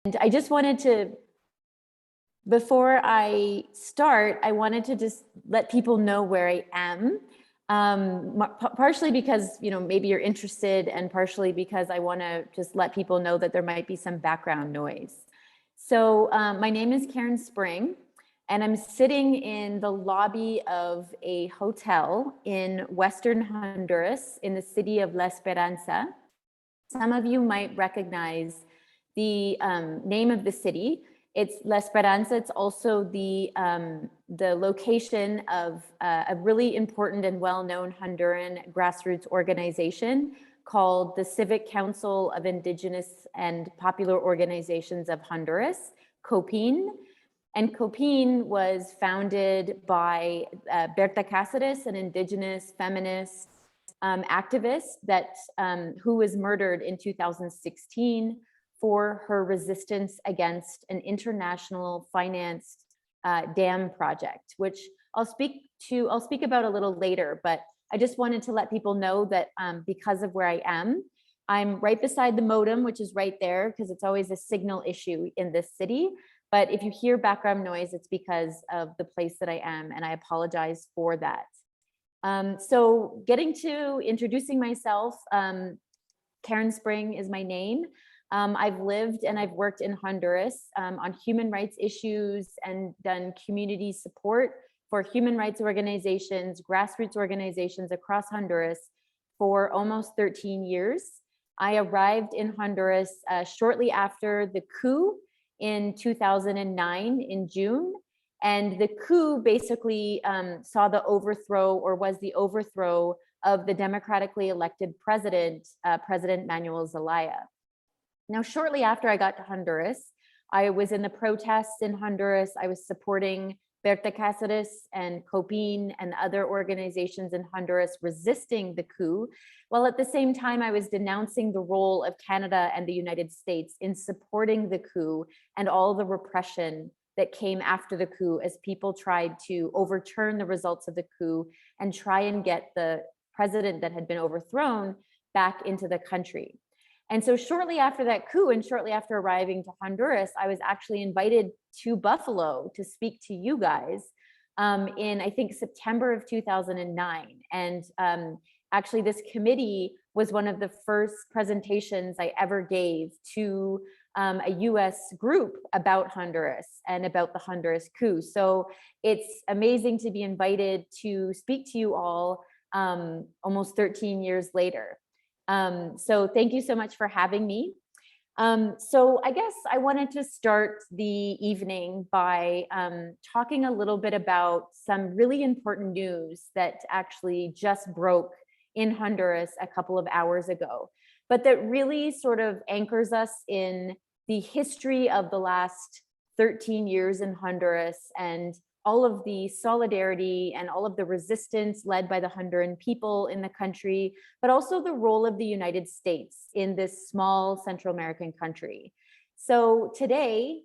And I just wanted to, before I start, I wanted to just let people know where I am. Partially because, maybe you're interested, and partially because I want to just let people know that there might be some background noise. So my name is Karen Spring, and I'm sitting in the lobby of a hotel in Western Honduras in the city of La Esperanza. Some of you might recognize the name of the city. It's La Esperanza. It's also the location of a really important and well-known Honduran grassroots organization called the Civic Council of Indigenous and Popular Organizations of Honduras, COPIN. And COPIN was founded by Berta Cáceres, an indigenous feminist activist who was murdered in 2016 for her resistance against an international financed dam project, which I'll speak about a little later. But I just wanted to let people know that because of where I am, I'm right beside the modem, which is right there, because it's always a signal issue in this city. But if you hear background noise, it's because of the place that I am, and I apologize for that. So getting to introducing myself, Karen Spring is my name. I've lived and I've worked in Honduras on human rights issues and done community support for human rights organizations, grassroots organizations across Honduras for almost 13 years. I arrived in Honduras shortly after the coup in 2009 in June. And the coup basically saw the overthrow, or was the overthrow, of the democratically elected president, President Manuel Zelaya. Now, shortly after I got to Honduras, I was in the protests in Honduras. I was supporting Berta Cáceres and COPIN and other organizations in Honduras resisting the coup, while at the same time I was denouncing the role of Canada and the United States in supporting the coup and all the repression that came after the coup as people tried to overturn the results of the coup and try and get the president that had been overthrown back into the country. And so shortly after that coup and shortly after arriving to Honduras, I was actually invited to Buffalo to speak to you guys in, I think, September of 2009. And actually this committee was one of the first presentations I ever gave to a US group about Honduras and about the Honduras coup. So it's amazing to be invited to speak to you all almost 13 years later. So thank you so much for having me. So I guess I wanted to start the evening by talking a little bit about some really important news that actually just broke in Honduras a couple of hours ago, but that really sort of anchors us in the history of the last 13 years in Honduras and all of the solidarity and all of the resistance led by the Honduran people in the country, but also the role of the United States in this small Central American country. So today,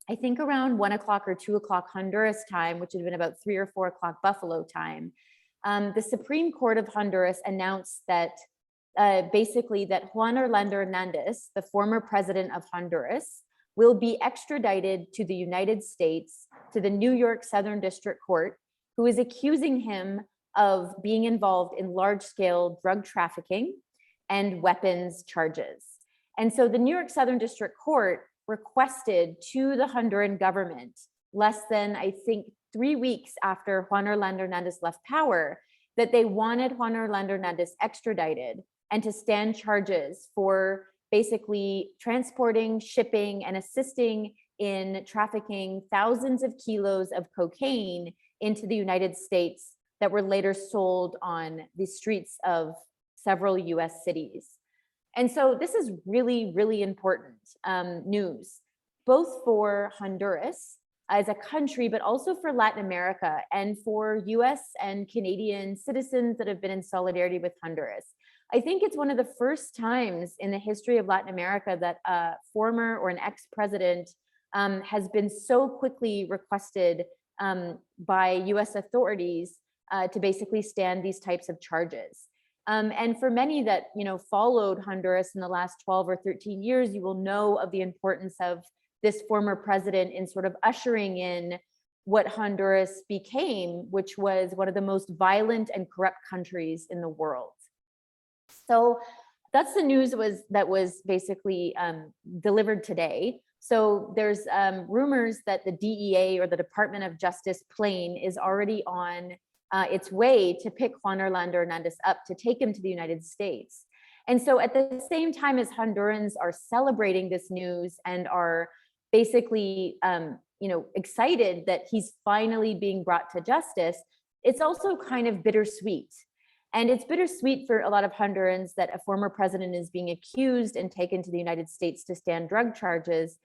I think around 1 o'clock or 2 o'clock Honduras time, which had been about 3 or 4 o'clock Buffalo time, the Supreme Court of Honduras announced that basically that Juan Orlando Hernandez, the former president of Honduras, will be extradited to the United States, to the New York Southern District Court, who is accusing him of being involved in large-scale drug trafficking and weapons charges. And so the New York Southern District Court requested to the Honduran government, less than, I think, 3 weeks after Juan Orlando Hernandez left power, that they wanted Juan Orlando Hernandez extradited and to stand charges for basically transporting, shipping, and assisting in trafficking thousands of kilos of cocaine into the United States that were later sold on the streets of several US cities. And so this is really, really important news, both for Honduras as a country, but also for Latin America and for US and Canadian citizens that have been in solidarity with Honduras. I think it's one of the first times in the history of Latin America that a former or an ex-president has been so quickly requested by US authorities to basically stand these types of charges. And for many that, followed Honduras in the last 12 or 13 years, you will know of the importance of this former president in sort of ushering in what Honduras became, which was one of the most violent and corrupt countries in the world. So that's the news that was basically delivered today. So there's rumors that the DEA, or the Department of Justice plane, is already on its way to pick Juan Orlando Hernandez up to take him to the United States. And so at the same time as Hondurans are celebrating this news and are basically excited that he's finally being brought to justice, it's also kind of bittersweet. And it's bittersweet for a lot of Hondurans that a former president is being accused and taken to the United States to stand drug charges,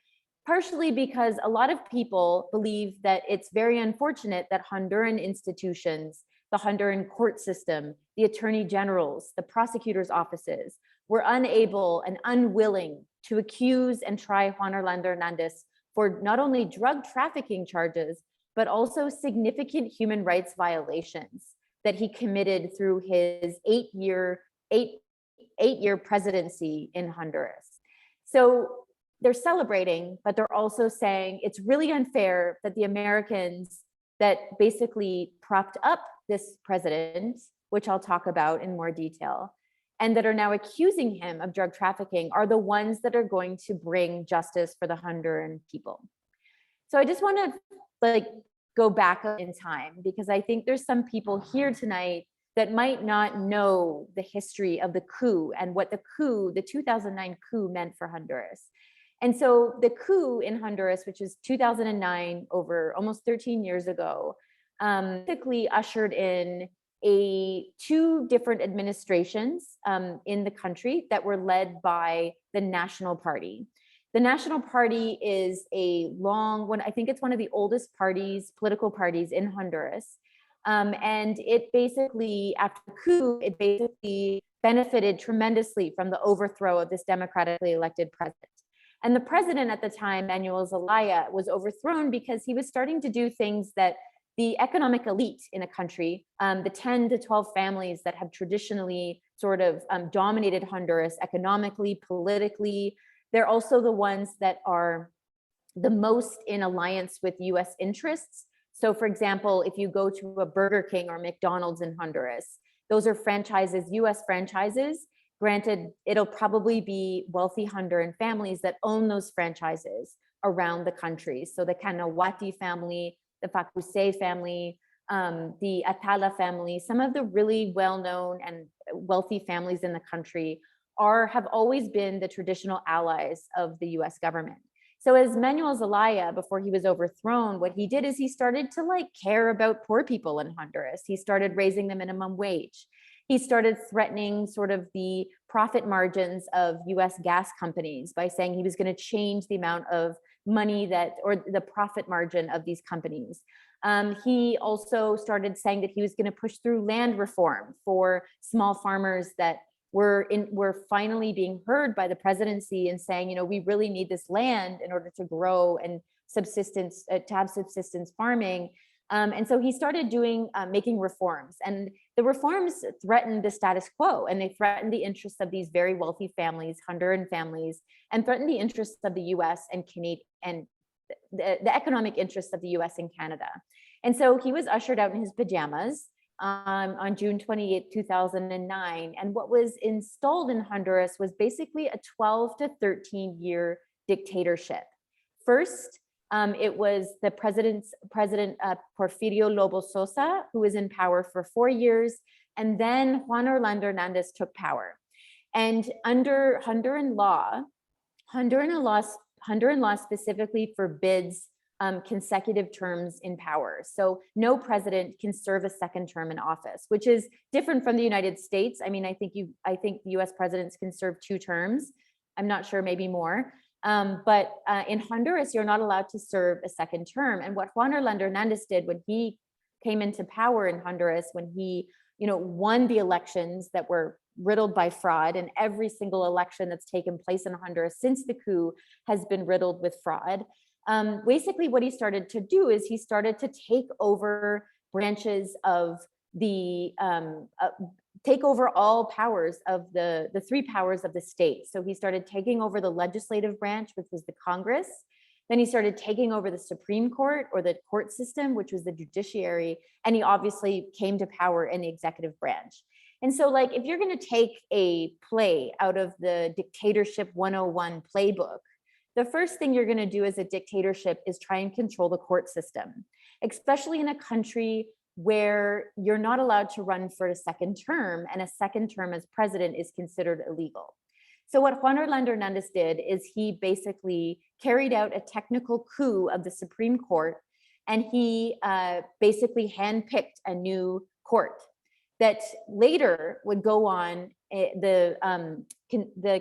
partially because a lot of people believe that it's very unfortunate that Honduran institutions, the Honduran court system, the attorney generals, the prosecutors' offices, were unable and unwilling to accuse and try Juan Orlando Hernandez for not only drug trafficking charges, but also significant human rights violations that he committed through his eight-year presidency in Honduras. So they're celebrating, but they're also saying it's really unfair that the Americans that basically propped up this president, which I'll talk about in more detail, and that are now accusing him of drug trafficking, are the ones that are going to bring justice for the Honduran people. So I just want to go back in time, because I think there's some people here tonight that might not know the history of the coup and what the 2009 coup meant for Honduras. And so the coup in Honduras, which is 2009, over almost 13 years ago, basically ushered in two different administrations in the country that were led by the National Party. The National Party is a long one. I think it's one of the oldest political parties in Honduras. And it basically, after the coup, it basically benefited tremendously from the overthrow of this democratically elected president. And the president at the time, Manuel Zelaya, was overthrown because he was starting to do things that the economic elite in a country, the 10 to 12 families that have traditionally sort of dominated Honduras economically, politically, they're also the ones that are the most in alliance with US interests. So for example, if you go to a Burger King or McDonald's in Honduras, those are franchises, US franchises. Granted, it'll probably be wealthy Honduran families that own those franchises around the country. So the Canawati family, the Facuse family, the Atala family, some of the really well-known and wealthy families in the country have always been the traditional allies of the US government. So as Manuel Zelaya, before he was overthrown, what he did is he started to care about poor people in Honduras. He started raising the minimum wage. He started threatening sort of the profit margins of US gas companies by saying he was going to change the amount of money or the profit margin of these companies. He also started saying that he was going to push through land reform for small farmers that were finally being heard by the presidency and saying, we really need this land in order to grow and to have subsistence farming. And so he started making reforms, and the reforms threatened the status quo, and they threatened the interests of these very wealthy families, Honduran families, and threatened the interests of the US and Canada, and the economic interests of the US and Canada. And so he was ushered out in his pajamas on June 28, 2009. And what was installed in Honduras was basically a 12 to 13 year dictatorship. First, it was the President Porfirio Lobo Sosa, who was in power for 4 years, and then Juan Orlando Hernandez took power. And under Honduran law specifically forbids consecutive terms in power. So no president can serve a second term in office, which is different from the United States. I mean, I think the US presidents can serve 2 terms. I'm not sure, maybe more. But in Honduras, you're not allowed to serve a second term. And what Juan Orlando Hernandez did when he came into power in Honduras, when he won the elections that were riddled by fraud, and every single election that's taken place in Honduras since the coup has been riddled with fraud. Basically, what he started to do is he started to take over branches of the take over all powers of the three powers of the state. So he started taking over the legislative branch, which was the Congress. Then he started taking over the Supreme Court, or the court system, which was the judiciary. And he obviously came to power in the executive branch. And so, like, if you're going to take a play out of the Dictatorship 101 playbook, the first thing you're going to do as a dictatorship is try and control the court system, especially in a country where you're not allowed to run for a second term, and a second term as president is considered illegal. So what Juan Orlando Hernandez did is he basically carried out a technical coup of the Supreme Court, and he basically handpicked a new court that later would go on. The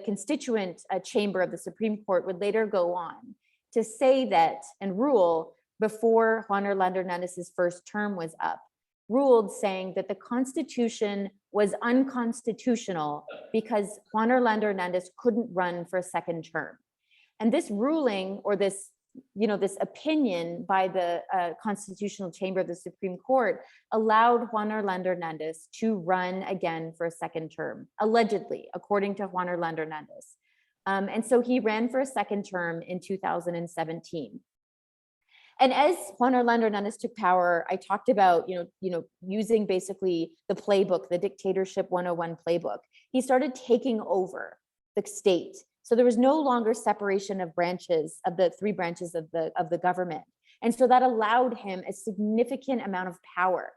constituent chamber of the Supreme Court would later go on to say that and rule, before Juan Orlando Hernandez's first term was up, ruled saying that the Constitution was unconstitutional because Juan Orlando Hernandez couldn't run for a second term. And this ruling, or this, this opinion by the Constitutional Chamber of the Supreme Court, allowed Juan Orlando Hernandez to run again for a second term, allegedly, according to Juan Orlando Hernandez. And so he ran for a second term in 2017. And as Juan Orlando Hernandez took power, I talked about, using basically the playbook, the Dictatorship 101 playbook. He started taking over the state. So there was no longer separation of branches, of the three branches of the government. And so that allowed him a significant amount of power.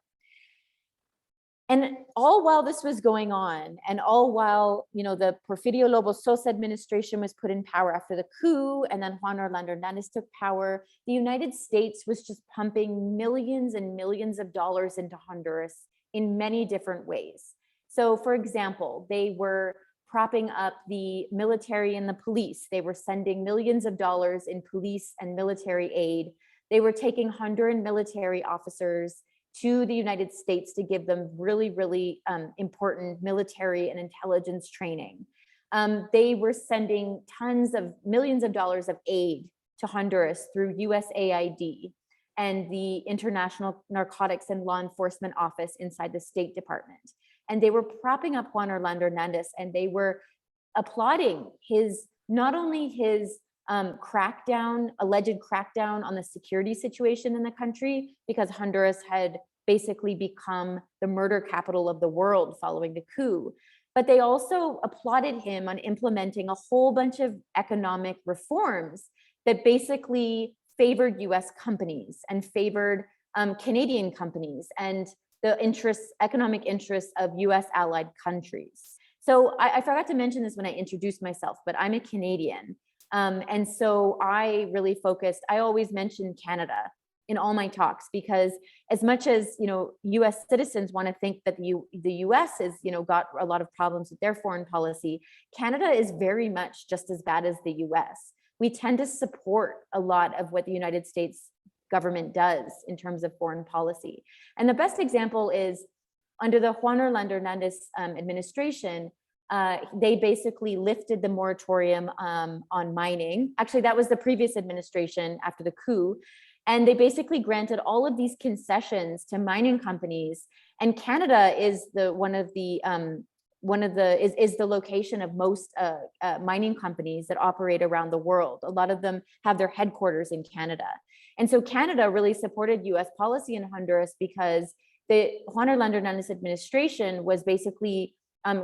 And all while this was going on, and all while, the Porfirio Lobo Sosa administration was put in power after the coup, and then Juan Orlando Hernandez took power, the United States was just pumping millions and millions of dollars into Honduras in many different ways. So for example, they were propping up the military and the police. They were sending millions of dollars in police and military aid. They were taking Honduran military officers to the United States to give them really, really important military and intelligence training. They were sending tons of millions of dollars of aid to Honduras through USAID and the International Narcotics and Law Enforcement Office inside the State Department. And they were propping up Juan Orlando Hernandez, and they were applauding not only his alleged crackdown on the security situation in the country, because Honduras had basically become the murder capital of the world following the coup, but they also applauded him on implementing a whole bunch of economic reforms that basically favored US companies and favored Canadian companies and the economic interests of US allied countries. So I forgot to mention this when I introduced myself, but I'm a Canadian. And so I really focused, I always mention Canada in all my talks, because as much as, US citizens want to think that the US is, got a lot of problems with their foreign policy, Canada is very much just as bad as the US. We tend to support a lot of what the United States government does in terms of foreign policy. And the best example is under the Juan Orlando Hernandez administration, they basically lifted the moratorium on mining. Actually, that was the previous administration after the coup. And they basically granted all of these concessions to mining companies. And Canada is the location of most mining companies that operate around the world. A lot of them have their headquarters in Canada. And so Canada really supported US policy in Honduras because the Juan Orlando Hernandez administration was basically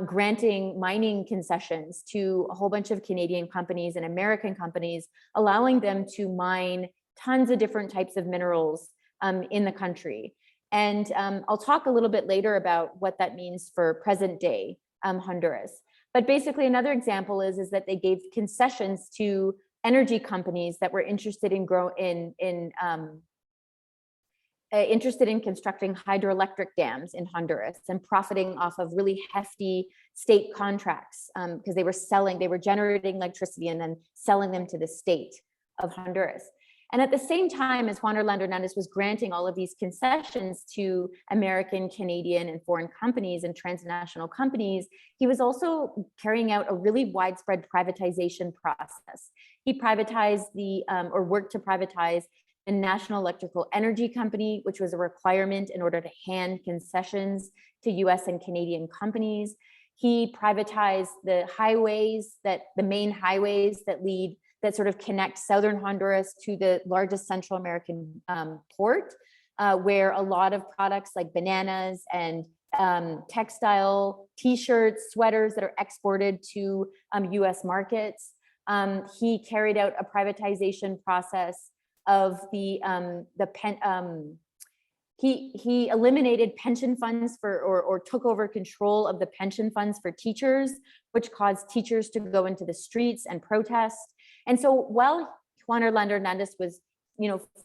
granting mining concessions to a whole bunch of Canadian companies and American companies, allowing them to mine tons of different types of minerals in the country. And I'll talk a little bit later about what that means for present day Honduras. But basically another example is that they gave concessions to energy companies that were interested in constructing hydroelectric dams in Honduras and profiting off of really hefty state contracts because they were generating electricity and then selling them to the state of Honduras. And at the same time as Juan Orlando Hernandez was granting all of these concessions to American, Canadian, and foreign companies and transnational companies, he was also carrying out a really widespread privatization process. He privatized or worked to privatize the National Electrical Energy Company, which was a requirement in order to hand concessions to US and Canadian companies. He privatized the highways, the main highways that sort of connect southern Honduras to the largest Central American port, where a lot of products like bananas and textile, t-shirts, sweaters that are exported to US markets. He carried out a privatization process of he eliminated pension funds or took over control of the pension funds for teachers, which caused teachers to go into the streets and protest. And so while Juan Orlando Hernandez was,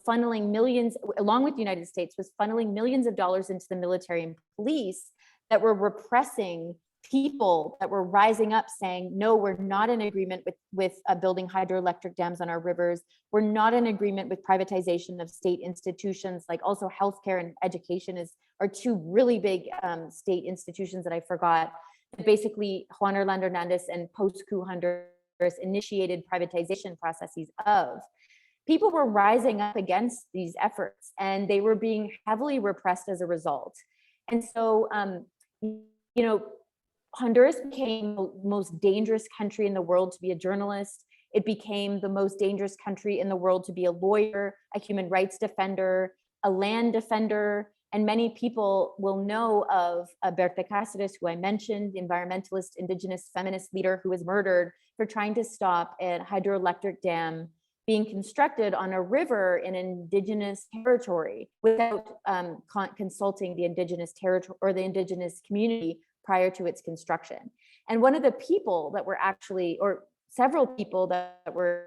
funneling millions, along with the United States, was funneling millions of dollars into the military and police that were repressing people that were rising up saying, no, we're not in agreement with building hydroelectric dams on our rivers. We're not in agreement with privatization of state institutions, like also healthcare and education are two really big state institutions that I forgot. Basically, Juan Orlando Hernandez and post-coup Honduras initiated privatization processes of. People were rising up against these efforts, and they were being heavily repressed as a result. And so, Honduras became the most dangerous country in the world to be a journalist. It became the most dangerous country in the world to be a lawyer, a human rights defender, a land defender. And many people will know of Berta Cáceres, who I mentioned, environmentalist, indigenous, feminist leader who was murdered for trying to stop a hydroelectric dam being constructed on a river in indigenous territory without consulting the indigenous territory or the indigenous community prior to its construction. And one of the people that were actually, or several people that were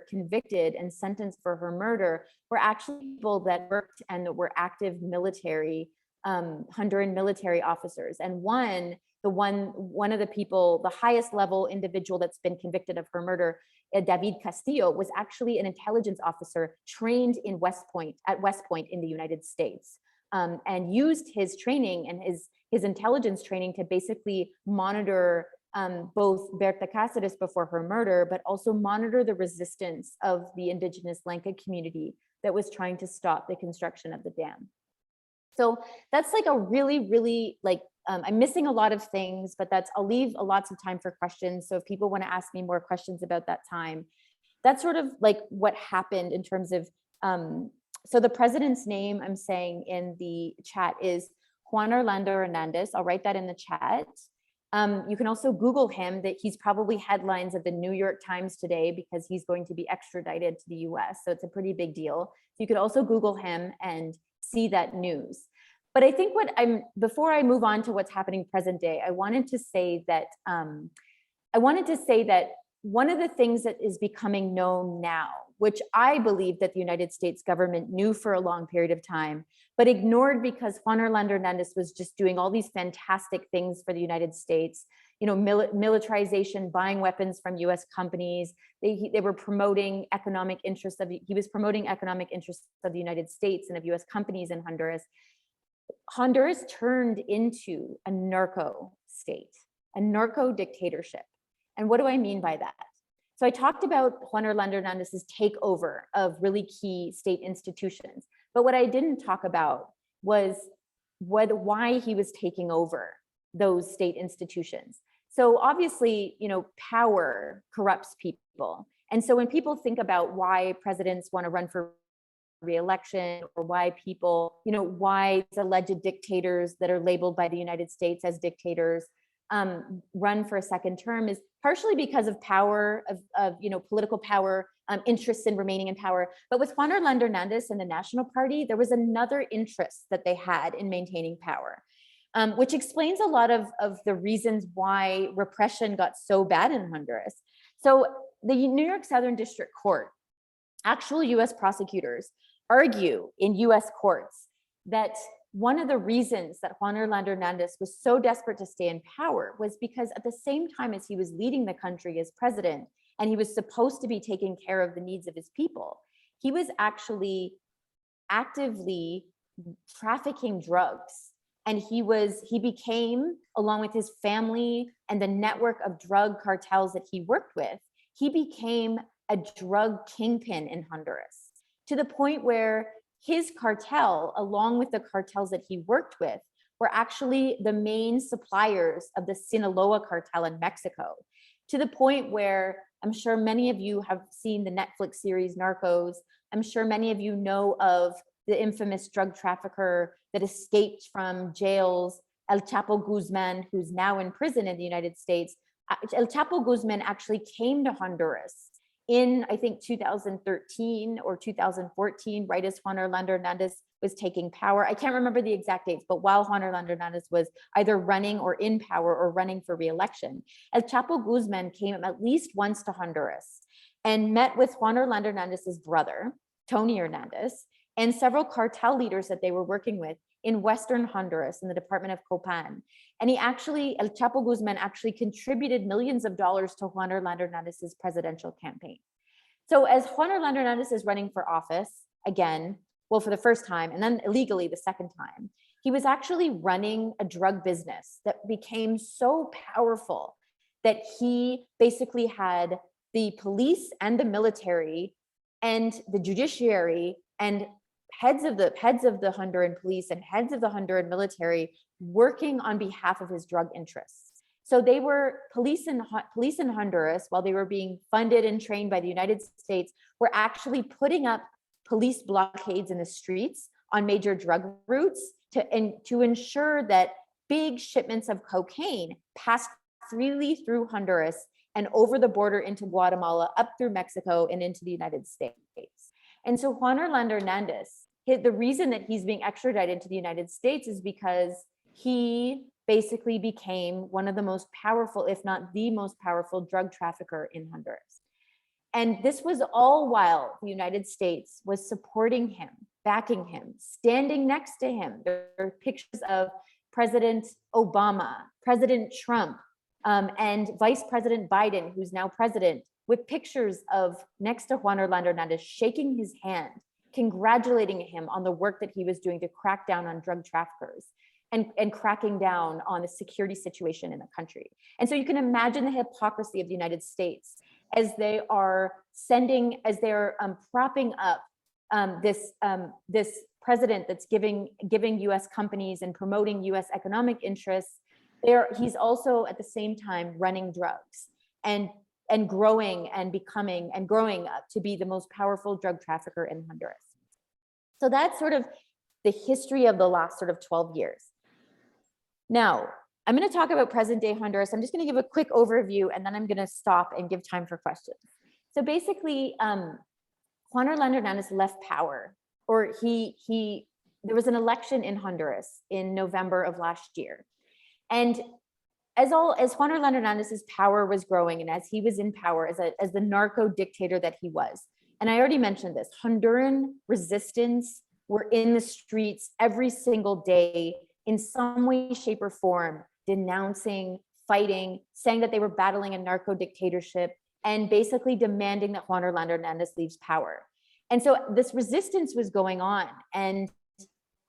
convicted and sentenced for her murder were actually people that worked and that were active military, Honduran military officers. And one of the people, the highest level individual that's been convicted of her murder, David Castillo, was actually an intelligence officer trained at West Point in the United States, and used his training and his intelligence training to basically monitor both Berta Cáceres before her murder, but also monitor the resistance of the indigenous Lenca community that was trying to stop the construction of the dam. So that's like a really, really I'm missing a lot of things, but I'll leave lots of time for questions. So if people want to ask me more questions about that time, that's sort of like what happened in terms of, so the president's name I'm saying in the chat is Juan Orlando Hernandez. I'll write that in the chat. You can also Google him. That he's probably headlines of the New York Times today because he's going to be extradited to the US. So it's a pretty big deal. So you could also Google him and see that news. But I think before I move on to what's happening present day, I wanted to say that one of the things that is becoming known now, which I believe that the United States government knew for a long period of time, but ignored because Juan Orlando Hernandez was just doing all these fantastic things for the United States, militarization, buying weapons from US companies. They were promoting economic interests he was promoting economic interests of the United States and of US companies in Honduras. Honduras turned into a narco state, a narco dictatorship. And what do I mean by that? So I talked about Juan Orlando Hernandez's takeover of really key state institutions. But what I didn't talk about was why he was taking over those state institutions. So obviously, power corrupts people. And so when people think about why presidents want to run for re-election, or why people, why alleged dictators that are labeled by the United States as dictators run for a second term, is partially because of power, of political power, interests in remaining in power. But with Juan Orlando Hernandez and the National Party, there was another interest that they had in maintaining power, which explains a lot of the reasons why repression got so bad in Honduras. So the New York Southern District Court, actual US prosecutors argue in US courts that one of the reasons that Juan Orlando Hernandez was so desperate to stay in power was because at the same time as he was leading the country as president, and he was supposed to be taking care of the needs of his people, he was actually actively trafficking drugs. And he became, along with his family and the network of drug cartels that he worked with, he became a drug kingpin in Honduras. to the point where his cartel, along with the cartels that he worked with, were actually the main suppliers of the Sinaloa cartel in Mexico, to the point where I'm sure many of you have seen the Netflix series Narcos. I'm sure many of you know of the infamous drug trafficker that escaped from jails, El Chapo Guzman, who's now in prison in the United States. El Chapo Guzman actually came to Honduras in, I think, 2013 or 2014, right as Juan Orlando Hernandez was taking power. I can't remember the exact dates, but while Juan Orlando Hernandez was either running or in power or running for re-election, El Chapo Guzman came at least once to Honduras and met with Juan Orlando Hernandez's brother, Tony Hernandez, and several cartel leaders that they were working with in Western Honduras in the Department of Copan. And El Chapo Guzman actually contributed millions of dollars to Juan Orlando Hernandez's presidential campaign. So as Juan Orlando Hernandez is running for office again, well, for the first time, and then illegally the second time, he was actually running a drug business that became so powerful that he basically had the police and the military and the judiciary and heads of the Honduran police and heads of the Honduran military working on behalf of his drug interests. So they were police in Honduras, while they were being funded and trained by the United States, were actually putting up police blockades in the streets on major drug routes to ensure that big shipments of cocaine passed freely through Honduras and over the border into Guatemala, up through Mexico and into the United States. And so Juan Orlando Hernandez, the reason that he's being extradited to the United States is because he basically became one of the most powerful, if not the most powerful, drug trafficker in Honduras. And this was all while the United States was supporting him, backing him, standing next to him. There are pictures of President Obama, President Trump, and Vice President Biden, who's now president, with pictures of next to Juan Orlando Hernandez, shaking his hand, congratulating him on the work that he was doing to crack down on drug traffickers and cracking down on the security situation in the country. And so you can imagine the hypocrisy of the United States as they are propping up this president that's giving U.S. companies and promoting U.S. economic interests. He's also at the same time running drugs and growing and becoming and growing up to be the most powerful drug trafficker in Honduras. So that's sort of the history of the last sort of 12 years. Now, I'm going to talk about present day Honduras. I'm just going to give a quick overview and then I'm going to stop and give time for questions. So basically, Juan Orlando Hernandez left power, or there was an election in Honduras in November of last year. And as Juan Orlando Hernandez's power was growing and as he was in power as the narco dictator that he was, and I already mentioned this, Honduran resistance were in the streets every single day in some way, shape, or form, denouncing, fighting, saying that they were battling a narco dictatorship, and basically demanding that Juan Orlando Hernandez leaves power. And so this resistance was going on, and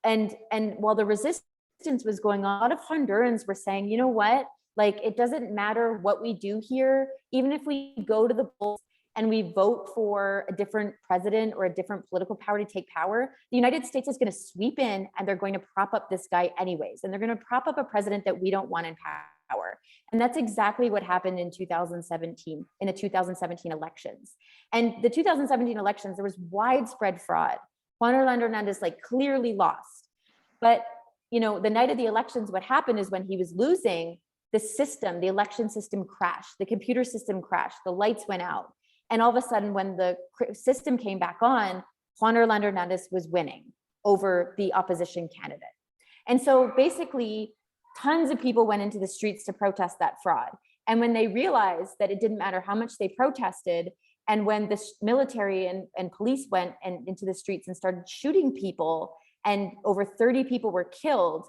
while the resistance was going on, a lot of Hondurans were saying, you know what, like, it doesn't matter what we do here, even if we go to the polls and we vote for a different president or a different political power to take power, the United States is going to sweep in and they're going to prop up this guy anyways. And they're going to prop up a president that we don't want in power. And that's exactly what happened in 2017, in the 2017 elections. And the 2017 elections, there was widespread fraud. Juan Orlando Hernandez clearly lost. But the night of the elections, what happened is when he was losing, the election system crashed, the computer system crashed, the lights went out. And all of a sudden, when the system came back on, Juan Orlando Hernandez was winning over the opposition candidate. And so basically, tons of people went into the streets to protest that fraud. And when they realized that it didn't matter how much they protested, and when the military and police went into the streets and started shooting people, and over 30 people were killed,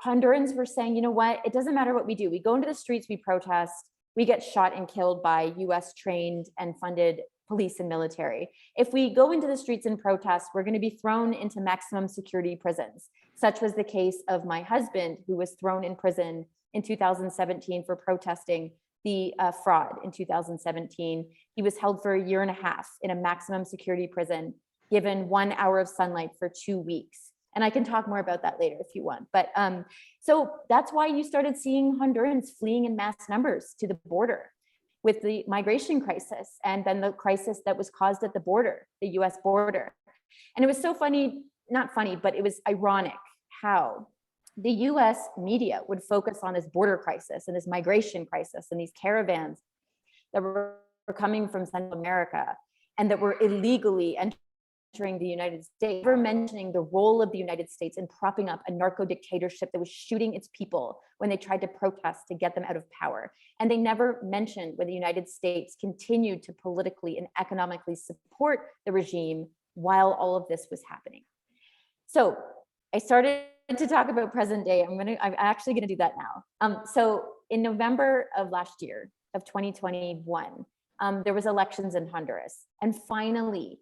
Hondurans were saying, you know what, it doesn't matter what we do. We go into the streets, we protest, we get shot and killed by US trained and funded police and military. If we go into the streets and protest, we're going to be thrown into maximum security prisons. Such was the case of my husband, who was thrown in prison in 2017 for protesting the fraud in 2017. He was held for 1.5 years in a maximum security prison given 1 hour of sunlight for 2 weeks. And I can talk more about that later if you want. But so that's why you started seeing Hondurans fleeing in mass numbers to the border with the migration crisis, and then the crisis that was caused at the border, the US border. And it was so funny, not funny, but it was ironic how the US media would focus on this border crisis and this migration crisis and these caravans that were coming from Central America and that were illegally entering the United States, never mentioning the role of the United States in propping up a narco dictatorship that was shooting its people when they tried to protest to get them out of power. And they never mentioned when the United States continued to politically and economically support the regime while all of this was happening. So I started to talk about present day. I'm actually gonna do that now. So in November of last year, of 2021, there was elections in Honduras. And finally,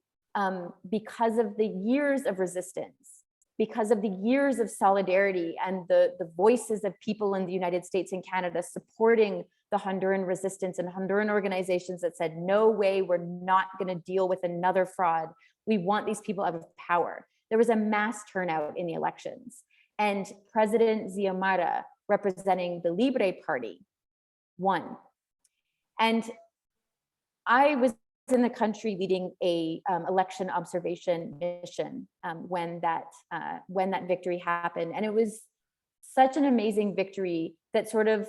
because of the years of resistance, because of the years of solidarity and the voices of people in the United States and Canada supporting the Honduran resistance and Honduran organizations that said, no way, we're not gonna deal with another fraud. We want these people out of power. There was a mass turnout in the elections. And President Xiomara, representing the Libre Party, won. And I was in the country leading a election observation mission when that victory happened. And it was such an amazing victory that sort of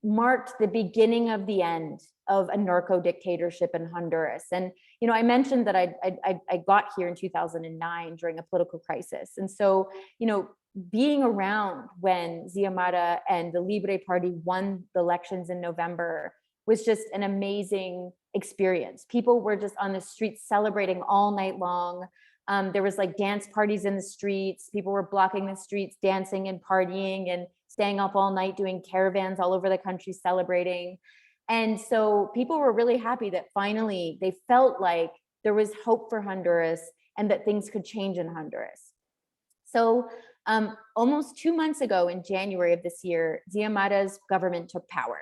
marked the beginning of the end of a narco dictatorship in Honduras. And, you know, I mentioned that I got here in 2009 during a political crisis. And so, you know, being around when Xiomara and the Libre Party won the elections in November was just an amazing experience. People were just on the streets celebrating all night long. There was like dance parties in the streets. People were blocking the streets, dancing and partying and staying up all night doing caravans all over the country celebrating. And so people were really happy that finally they felt like there was hope for Honduras and that things could change in Honduras. So almost 2 months ago in January of this year, Xiomara's government took power.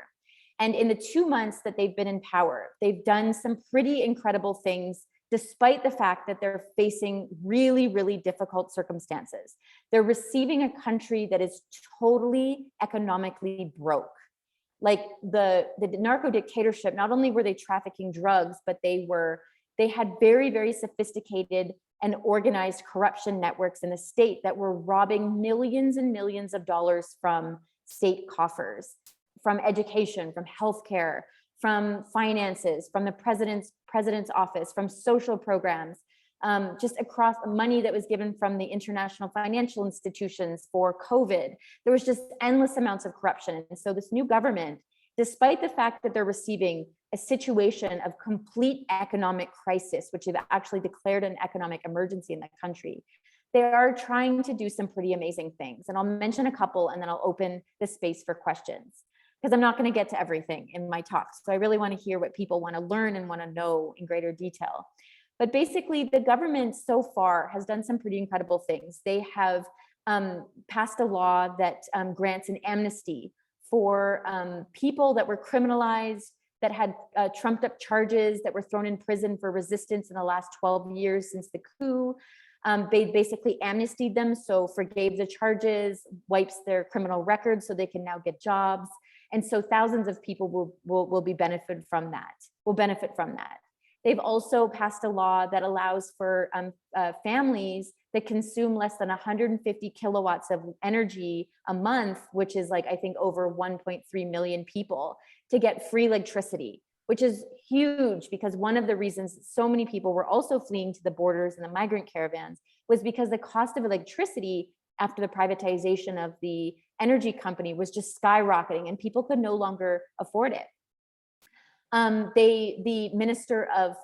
And in the 2 months that they've been in power, they've done some pretty incredible things, despite the fact that they're facing really, really difficult circumstances. They're receiving a country that is totally economically broke. Like the narco dictatorship, not only were they trafficking drugs, but they had very, very sophisticated and organized corruption networks in the state that were robbing millions and millions of dollars from state coffers, from education, from healthcare, from finances, from the president's office, from social programs, just across the money that was given from the international financial institutions for COVID. There was just endless amounts of corruption. And so this new government, despite the fact that they're receiving a situation of complete economic crisis, which they've actually declared an economic emergency in the country, they are trying to do some pretty amazing things. And I'll mention a couple and then I'll open the space for questions, because I'm not going to get to everything in my talk. So I really want to hear what people want to learn and want to know in greater detail. But basically, the government so far has done some pretty incredible things. They have passed a law that grants an amnesty for people that were criminalized, that had trumped up charges, that were thrown in prison for resistance in the last 12 years since the coup. They basically amnestied them, so forgave the charges, wipes their criminal records so they can now get jobs. And so thousands of people will benefit from that. They've also passed a law that allows for families that consume less than 150 kilowatts of energy a month, which is like, I think, over 1.3 million people, to get free electricity, which is huge, because one of the reasons so many people were also fleeing to the borders and the migrant caravans was because the cost of electricity after the privatization of the energy company was just skyrocketing and people could no longer afford it. The Minister of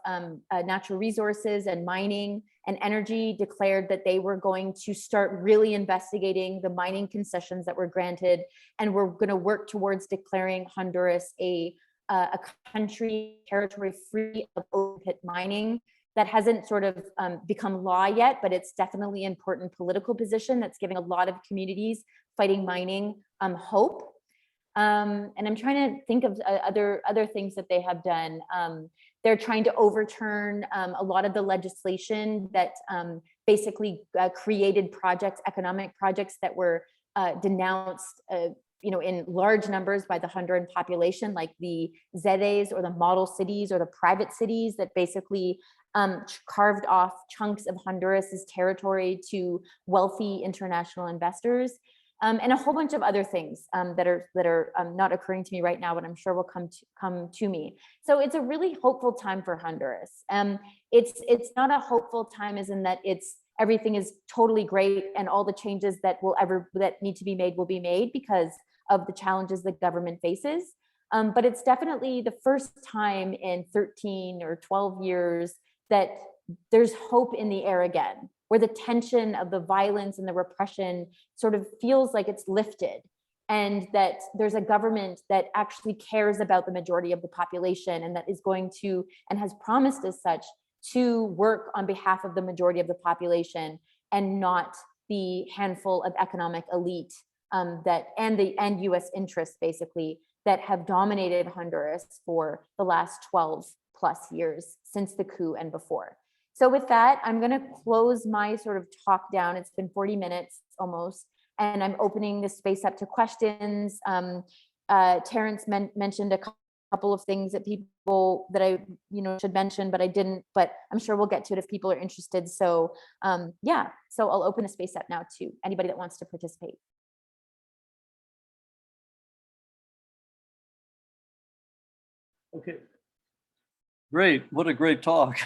Natural Resources and Mining and Energy declared that they were going to start really investigating the mining concessions that were granted, and we're going to work towards declaring Honduras a territory free of open pit mining. That hasn't sort of become law yet, but it's definitely an important political position that's giving a lot of communities fighting mining hope. And I'm trying to think of other things that they have done. They're trying to overturn a lot of the legislation that basically created projects, economic projects that were denounced in large numbers by the Honduran population, like the ZEDEs or the model cities or the private cities that basically carved off chunks of Honduras's territory to wealthy international investors, and a whole bunch of other things that are not occurring to me right now, but I'm sure will come to me. So it's a really hopeful time for Honduras. It's not a hopeful time as in that everything is totally great and all the changes that need to be made will be made because of the challenges the government faces. But it's definitely the first time in 13 or 12 years that there's hope in the air again, where the tension of the violence and the repression sort of feels like it's lifted, and that there's a government that actually cares about the majority of the population and that is going to, and has promised as such, to work on behalf of the majority of the population and not the handful of economic elite and US interests basically that have dominated Honduras for the last 12 plus years since the coup and before. So with that, I'm going to close my sort of talk down. It's been 40 minutes almost, and I'm opening the space up to questions. Terrence mentioned a couple of things that I should mention, but I didn't, but I'm sure we'll get to it if people are interested. So yeah, so I'll open the space up now to anybody that wants to participate. Okay. Great. What a great talk.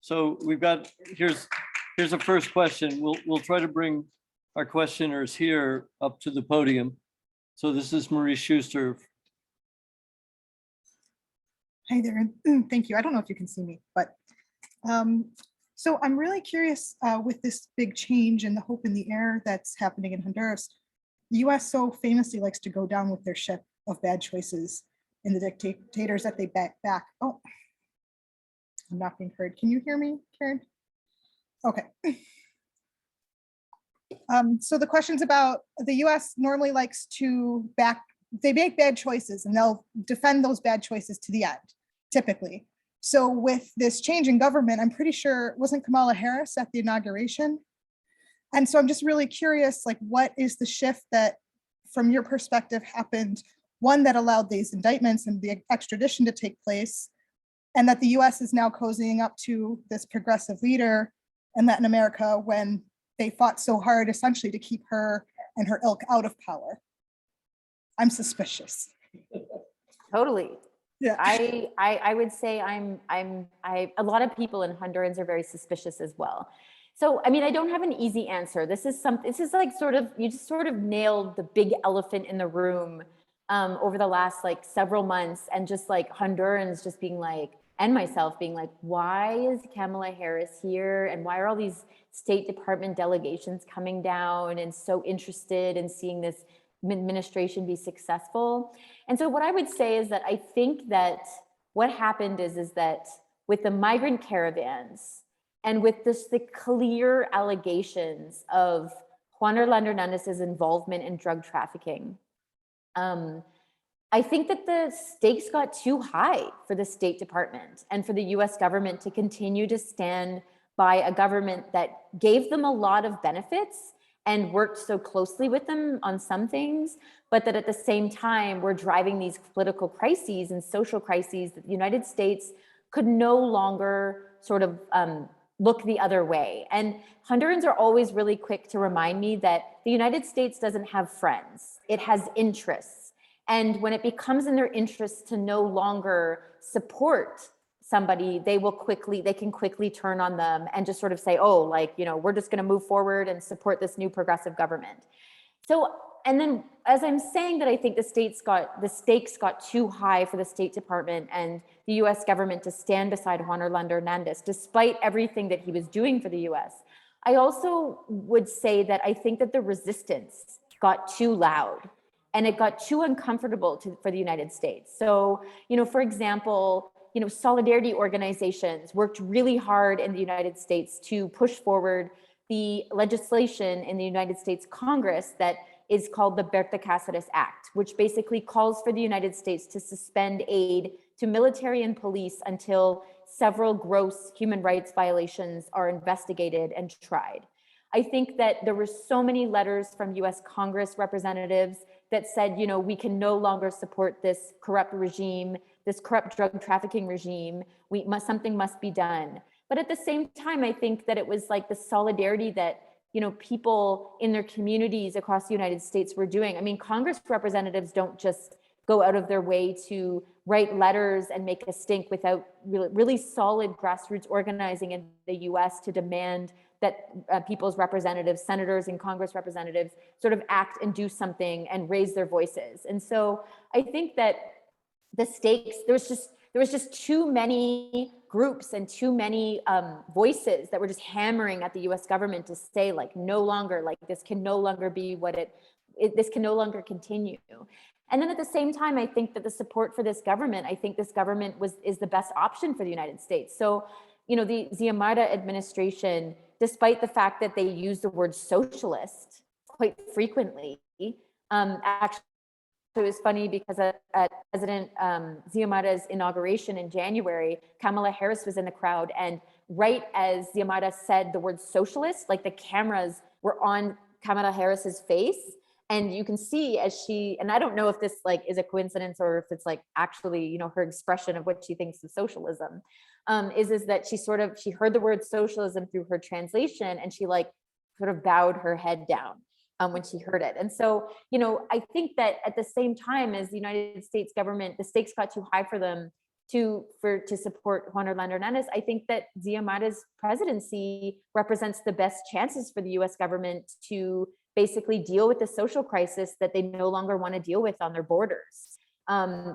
So we've got, here's the first question. We'll try to bring our questioners here up to the podium. So this is Marie Schuster. Hi there, thank you. I don't know if you can see me, but so I'm really curious with this big change and the hope in the air that's happening in Honduras. The US so famously likes to go down with their ship of bad choices and the dictators that they back. Oh, I'm not being heard. Can you hear me, Karen? Okay. So the question's about the US normally likes to they make bad choices and they'll defend those bad choices to the end, typically. So with this change in government, I'm pretty sure, wasn't Kamala Harris at the inauguration? And so I'm just really curious, like, what is the shift that, from your perspective, happened? One, that allowed these indictments and the extradition to take place, and that the US is now cozying up to this progressive leader in Latin America when they fought so hard essentially to keep her and her ilk out of power. I'm suspicious. Totally. Yeah. I would say a lot of people in Honduras are very suspicious as well. So, I mean, I don't have an easy answer. This is like you just sort of nailed the big elephant in the room over the last like several months, and just like Hondurans just being like, and myself being like, why is Kamala Harris here? And why are all these State Department delegations coming down and so interested in seeing this administration be successful? And so what I would say is that I think that what happened is that with the migrant caravans and with the clear allegations of Juan Orlando Hernandez's involvement in drug trafficking, I think that the stakes got too high for the State Department and for the US government to continue to stand by a government that gave them a lot of benefits and worked so closely with them on some things, but that at the same time we're driving these political crises and social crises that the United States could no longer sort of look the other way. And Hondurans are always really quick to remind me that the United States doesn't have friends, it has interests. And when it becomes in their interest to no longer support somebody, they can quickly turn on them and just sort of say, oh, like, we're just going to move forward and support this new progressive government. So, and then as I'm saying that, I think the stakes got too high for the State Department and the US government to stand beside Juan Orlando Hernandez, despite everything that he was doing for the US. I also would say that I think that the resistance got too loud and it got too uncomfortable for the United States. So, for example, solidarity organizations worked really hard in the United States to push forward the legislation in the United States Congress that is called the Berta Cáceres Act, which basically calls for the United States to suspend aid to military and police until several gross human rights violations are investigated and tried. I think that there were so many letters from US Congress representatives that said, you know, we can no longer support this corrupt regime, this corrupt drug trafficking regime. Something must be done. But at the same time, I think that it was like the solidarity that, you know, people in their communities across the United States were doing. I mean, Congress representatives don't just go out of their way to write letters and make a stink without really solid grassroots organizing in the US to demand that people's representatives, senators and Congress representatives sort of act and do something and raise their voices. And so I think that the stakes, there was just too many groups and too many voices that were just hammering at the US government to say like, no longer, like this can no longer be what this can no longer continue. And then at the same time, I think that the support for this government, I think this government is the best option for the United States. So, you know, the Ziamara administration, despite the fact that they use the word socialist quite frequently, actually it was funny because at President Ziamara's inauguration in January, Kamala Harris was in the crowd, and right as Ziamara said the word socialist, like the cameras were on Kamala Harris's face. And you can see as she, and I don't know if this like is a coincidence or if it's like actually, you know, her expression of what she thinks of socialism, is that she heard the word socialism through her translation, and she like sort of bowed her head down when she heard it. And so, you know, I think that at the same time as the United States government, the stakes got too high for them to support Juan Orlando Hernandez. I think that Ziamara's presidency represents the best chances for the US government to basically deal with the social crisis that they no longer want to deal with on their borders,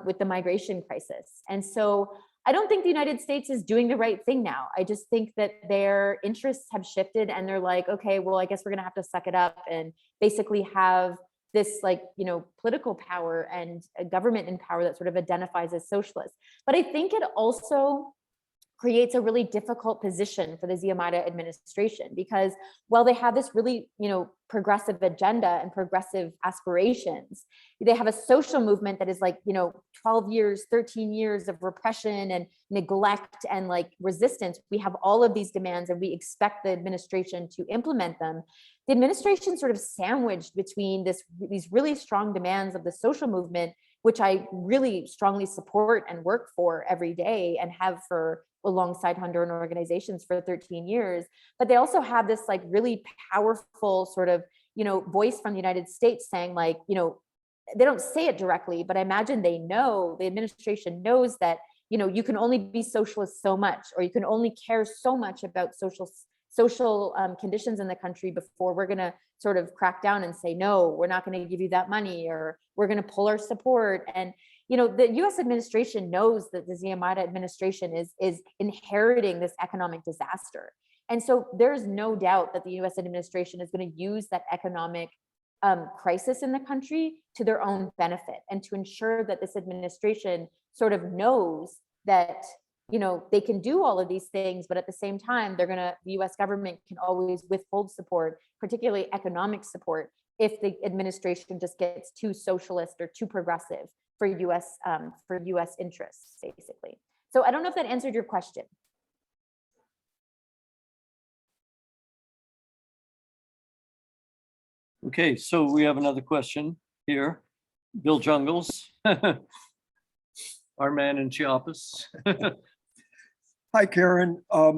with the migration crisis. And so I don't think the United States is doing the right thing now. I just think that their interests have shifted and they're like, okay, well, I guess we're gonna have to suck it up and basically have this like, you know, political power and a government in power that sort of identifies as socialist. But I think it also creates a really difficult position for the Ziamara administration, because while they have this really, you know, progressive agenda and progressive aspirations, they have a social movement that is like, you know, 12 years, 13 years of repression and neglect and like resistance. We have all of these demands and we expect the administration to implement them. The administration sort of sandwiched between these really strong demands of the social movement, which I really strongly support and work for every day and have for alongside Honduran organizations for 13 years. But they also have this like really powerful sort of, you know, voice from the United States saying like, you know, they don't say it directly, but I imagine they know, the administration knows that, you know, you can only be socialist so much, or you can only care so much about social conditions in the country before we're going to sort of crack down and say, no, we're not going to give you that money, or we're going to pull our support. And, you know, the US administration knows that the Ziamara administration is inheriting this economic disaster. And so there's no doubt that the US administration is going to use that economic crisis in the country to their own benefit, and to ensure that this administration sort of knows that, you know, they can do all of these things, but at the same time, the US government can always withhold support, particularly economic support, if the administration just gets too socialist or too progressive for US interests, basically. So I don't know if that answered your question. Okay, so we have another question here. Bill Jungles, our man in Chiapas. Hi, Karen. A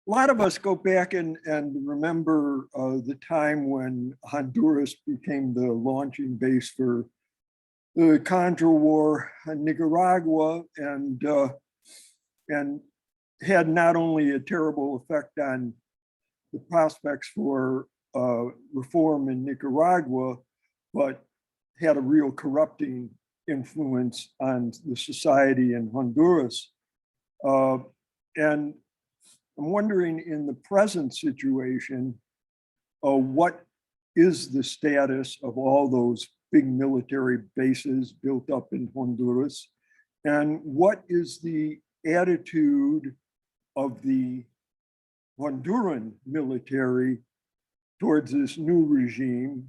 lot of us go back and remember the time when Honduras became the launching base for the Contra War in Nicaragua, and had not only a terrible effect on the prospects for reform in Nicaragua, but had a real corrupting influence on the society in Honduras. And I'm wondering, in the present situation, what is the status of all those big military bases built up in Honduras? And what is the attitude of the Honduran military towards this new regime?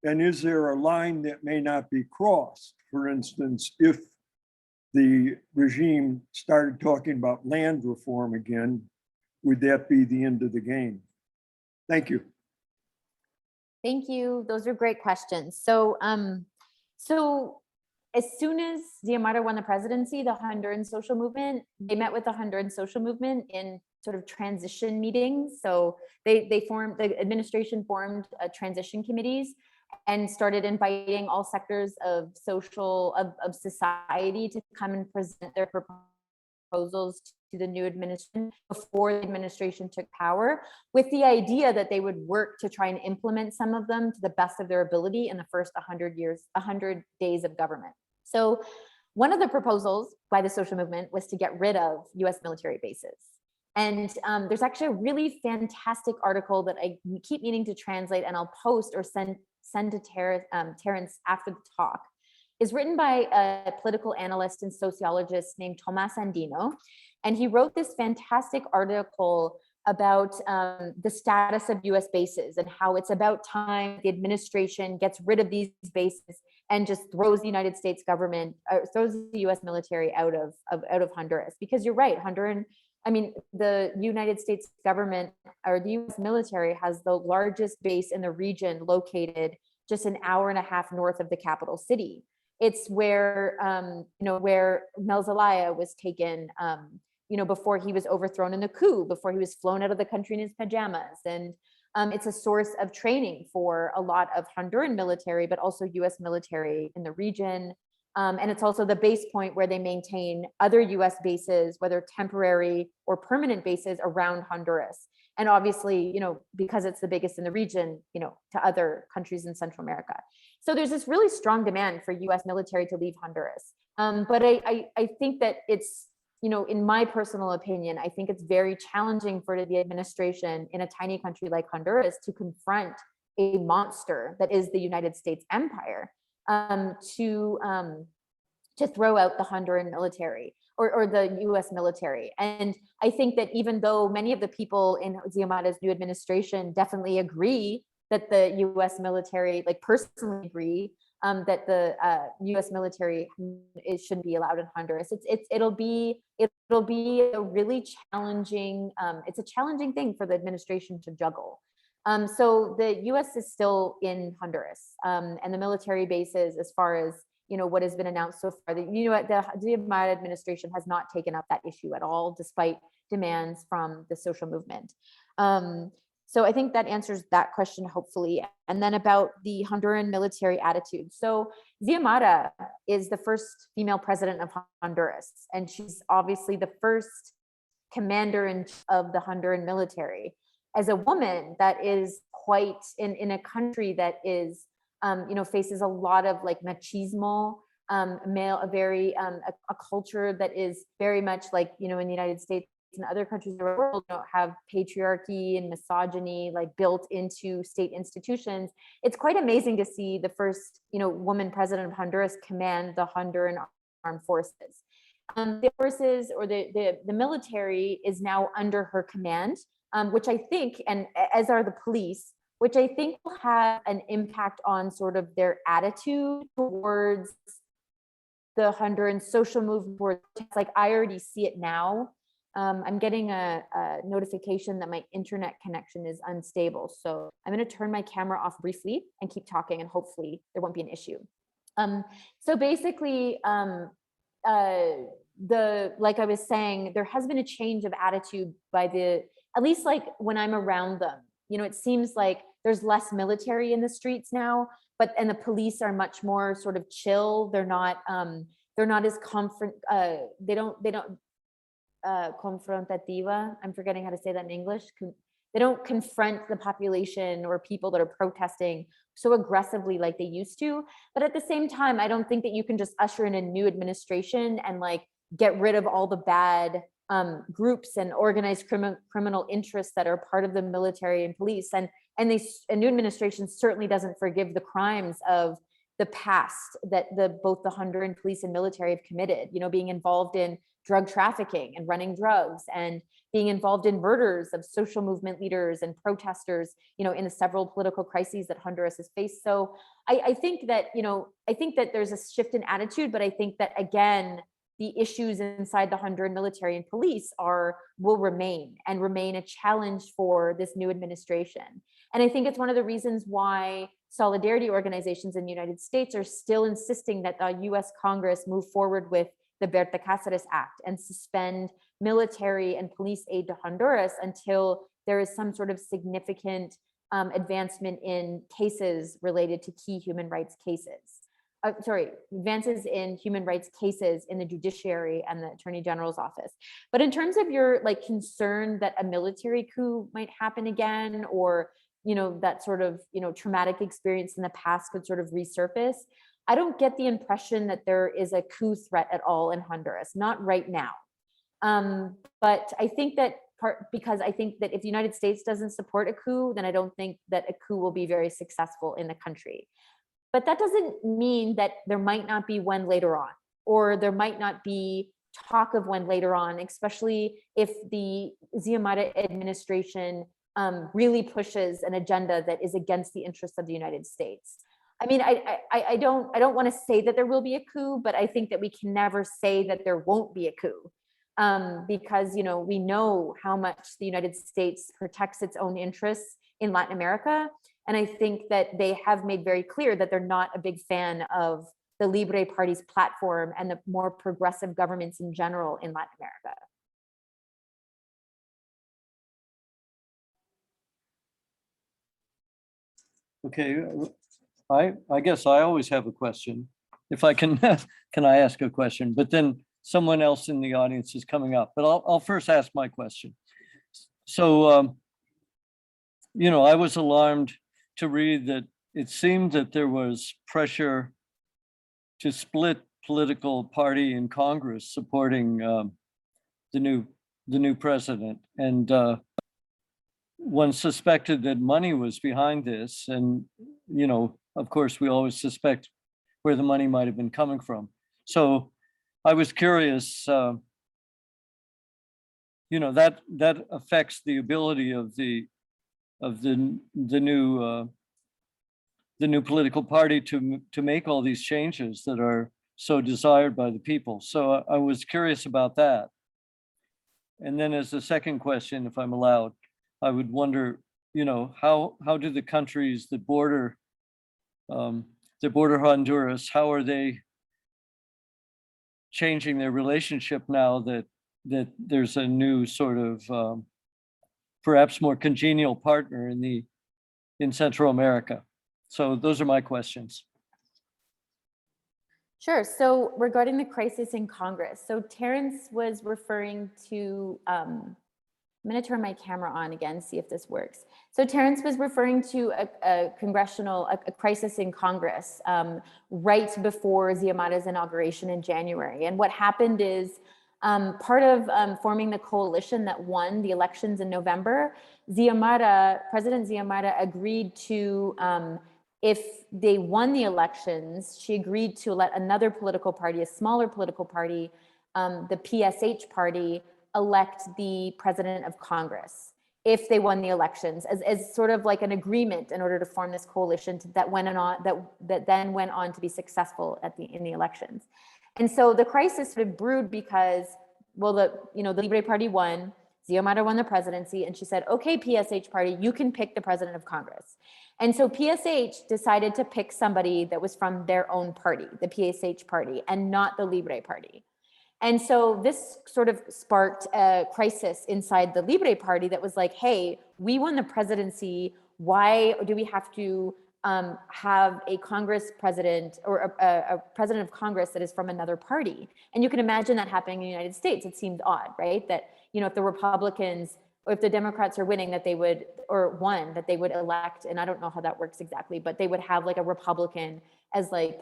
And is there a line that may not be crossed? For instance, if the regime started talking about land reform again, would that be the end of the game? Thank you. Thank you. Those are great questions. So, so as soon as Xiomara won the presidency, the Honduran social movement, they met with the Honduran social movement in sort of transition meetings. So they formed, the administration formed transition committees and started inviting all sectors of of society to come and present their proposals to the new administration before the administration took power, with the idea that they would work to try and implement some of them to the best of their ability in the first 100 days of government. So one of the proposals by the social movement was to get rid of US military bases. And there's actually a really fantastic article that I keep meaning to translate, and I'll post or send to Terrence after the talk. Is written by a political analyst and sociologist named Tomas Andino. And he wrote this fantastic article about the status of US bases and how it's about time the administration gets rid of these bases and just throws the United States government, or throws the US military out of Honduras. Because you're right, the United States government, or the US military, has the largest base in the region located just an hour and a half north of the capital city. It's where, where Mel Zelaya was taken, before he was overthrown in the coup, before he was flown out of the country in his pajamas. And it's a source of training for a lot of Honduran military, but also US military in the region. And it's also the base point where they maintain other US bases, whether temporary or permanent bases around Honduras. And obviously, because it's the biggest in the region, to other countries in Central America. So there's this really strong demand for US military to leave Honduras. But I think that it's, in my personal opinion, I think it's very challenging for the administration in a tiny country like Honduras to confront a monster that is the United States empire, to throw out the Honduran military or the US military. And I think that even though many of the people in Xiomara's new administration definitely agree that the US military, like personally agree, that the US military shouldn't be allowed in Honduras, it'll be a really challenging, it's a challenging thing for the administration to juggle. So the US is still in Honduras, and the military bases, as far as what has been announced so far, the Xiomara administration has not taken up that issue at all, despite demands from the social movement. So I think that answers that question, hopefully. And then about the Honduran military attitude. So Xiomara is the first female president of Honduras, and she's obviously the first commander-in-chief of the Honduran military. As a woman, that is quite in a country that is, faces a lot of like machismo, a culture that is very much like, in the United States and other countries of the world, have patriarchy and misogyny like built into state institutions. It's quite amazing to see the first, woman president of Honduras command the Honduran armed forces. The forces, or the military, is now under her command, which I think, and as are the police, which I think will have an impact on sort of their attitude towards the Honduran social movement. Like, I already see it now. I'm getting a notification that my internet connection is unstable. So I'm going to turn my camera off briefly and keep talking, and hopefully there won't be an issue. So basically, like I was saying, there has been a change of attitude by at least like when I'm around them. It seems like there's less military in the streets now, and the police are much more sort of chill. They're not as confrontativa. I'm forgetting how to say that in English. They don't confront the population or people that are protesting so aggressively like they used to. But at the same time, I don't think that you can just usher in a new administration and like get rid of all the bad groups and organized criminal interests that are part of the military and police. And a new administration certainly doesn't forgive the crimes of the past that both the Honduran police and military have committed, being involved in drug trafficking and running drugs and being involved in murders of social movement leaders and protesters, in the several political crises that Honduras has faced. So I think that, there's a shift in attitude, but I think that, again, the issues inside the Honduran military and police will remain a challenge for this new administration. And I think it's one of the reasons why solidarity organizations in the United States are still insisting that the US Congress move forward with the Berta Cáceres Act and suspend military and police aid to Honduras until there is some sort of significant advancement in cases related to key human rights cases. Advances in human rights cases in the judiciary and the Attorney General's office. But in terms of your concern that a military coup might happen again, or that sort of traumatic experience in the past could sort of resurface, I don't get the impression that there is a coup threat at all in Honduras, not right now. But I think that because I think that if the United States doesn't support a coup, then I don't think that a coup will be very successful in the country. But that doesn't mean that there might not be one later on, or there might not be talk of one later on, especially if the Xiomara administration really pushes an agenda that is against the interests of the United States. I mean, I don't want to say that there will be a coup, but I think that we can never say that there won't be a coup, because we know how much the United States protects its own interests in Latin America. And I think that they have made very clear that they're not a big fan of the Libre Party's platform and the more progressive governments in general in Latin America. Okay, I guess I always have a question. If I can, can I ask a question? But then someone else in the audience is coming up. But I'll first ask my question. So, I was alarmed to read that it seemed that there was pressure to split political party in Congress supporting the new president, and one suspected that money was behind this. And of course, we always suspect where the money might have been coming from. So I was curious. That affects the ability of the new political party to make all these changes that are so desired by the people. So I was curious about that. And then as a second question, if I'm allowed, I would wonder, how do the countries that border Honduras, how are they changing their relationship now that there's a new sort of perhaps more congenial partner in Central America? So those are my questions. Sure. So regarding the crisis in Congress, so Terrence was referring to, I'm going to turn my camera on again, see if this works. So Terrence was referring to a crisis in Congress right before Xiomara's inauguration in January. And what happened is, part of forming the coalition that won the elections in November, President Xiomara agreed to, if they won the elections, she agreed to let another political party, a smaller political party, the PSH party, elect the president of Congress if they won the elections, as sort of like an agreement in order to form this coalition that then went on to be successful in the elections. And so the crisis sort of brewed because, well, the Libre Party won, Xiomara won the presidency, and she said, okay, PSH party, you can pick the president of Congress. And so PSH decided to pick somebody that was from their own party, the PSH party, and not the Libre Party. And so this sort of sparked a crisis inside the Libre Party that was like, hey, we won the presidency. Why do we have to have a Congress president or a president of Congress that is from another party? And you can imagine that happening in the United States. It seemed odd, right? That, if the Republicans or if the Democrats are winning, that they would, or won, that they would elect, and I don't know how that works exactly, but they would have like a Republican as like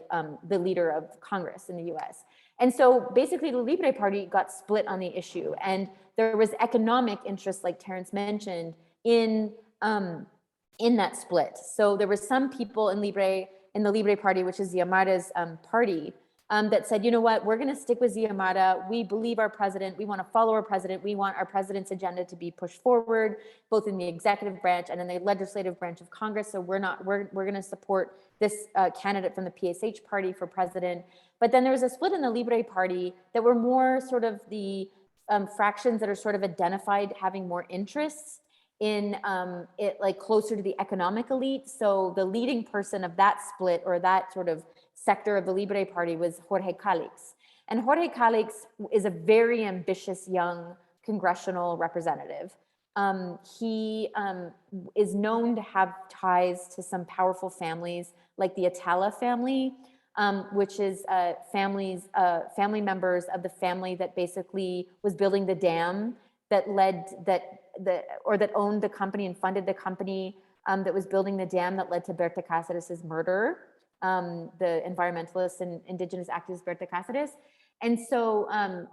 the leader of Congress in the US. And so basically the Libre Party got split on the issue, and there was economic interest, like Terrence mentioned, in that split. So there were some people in the Libre Party, which is Xiomara's party, that said, you know what, we're going to stick with Ziamara. We believe our president. We want to follow our president. We want our president's agenda to be pushed forward, both in the executive branch and in the legislative branch of Congress. So we're going to support this candidate from the PSH party for president. But then there was a split in the Libre party that were more sort of the fractions that are sort of identified having more interests in it, like closer to the economic elite. So the leading person of that split, or that sort of sector of the Libre party, was Jorge Calix. And Jorge Calix is a very ambitious young congressional representative. He is known to have ties to some powerful families, like the Atala family, which is family members of the family that basically was building the dam that owned the company and funded the company that was building the dam that led to Berta Cáceres' murder, the environmentalist and indigenous activist Berta Cáceres. And so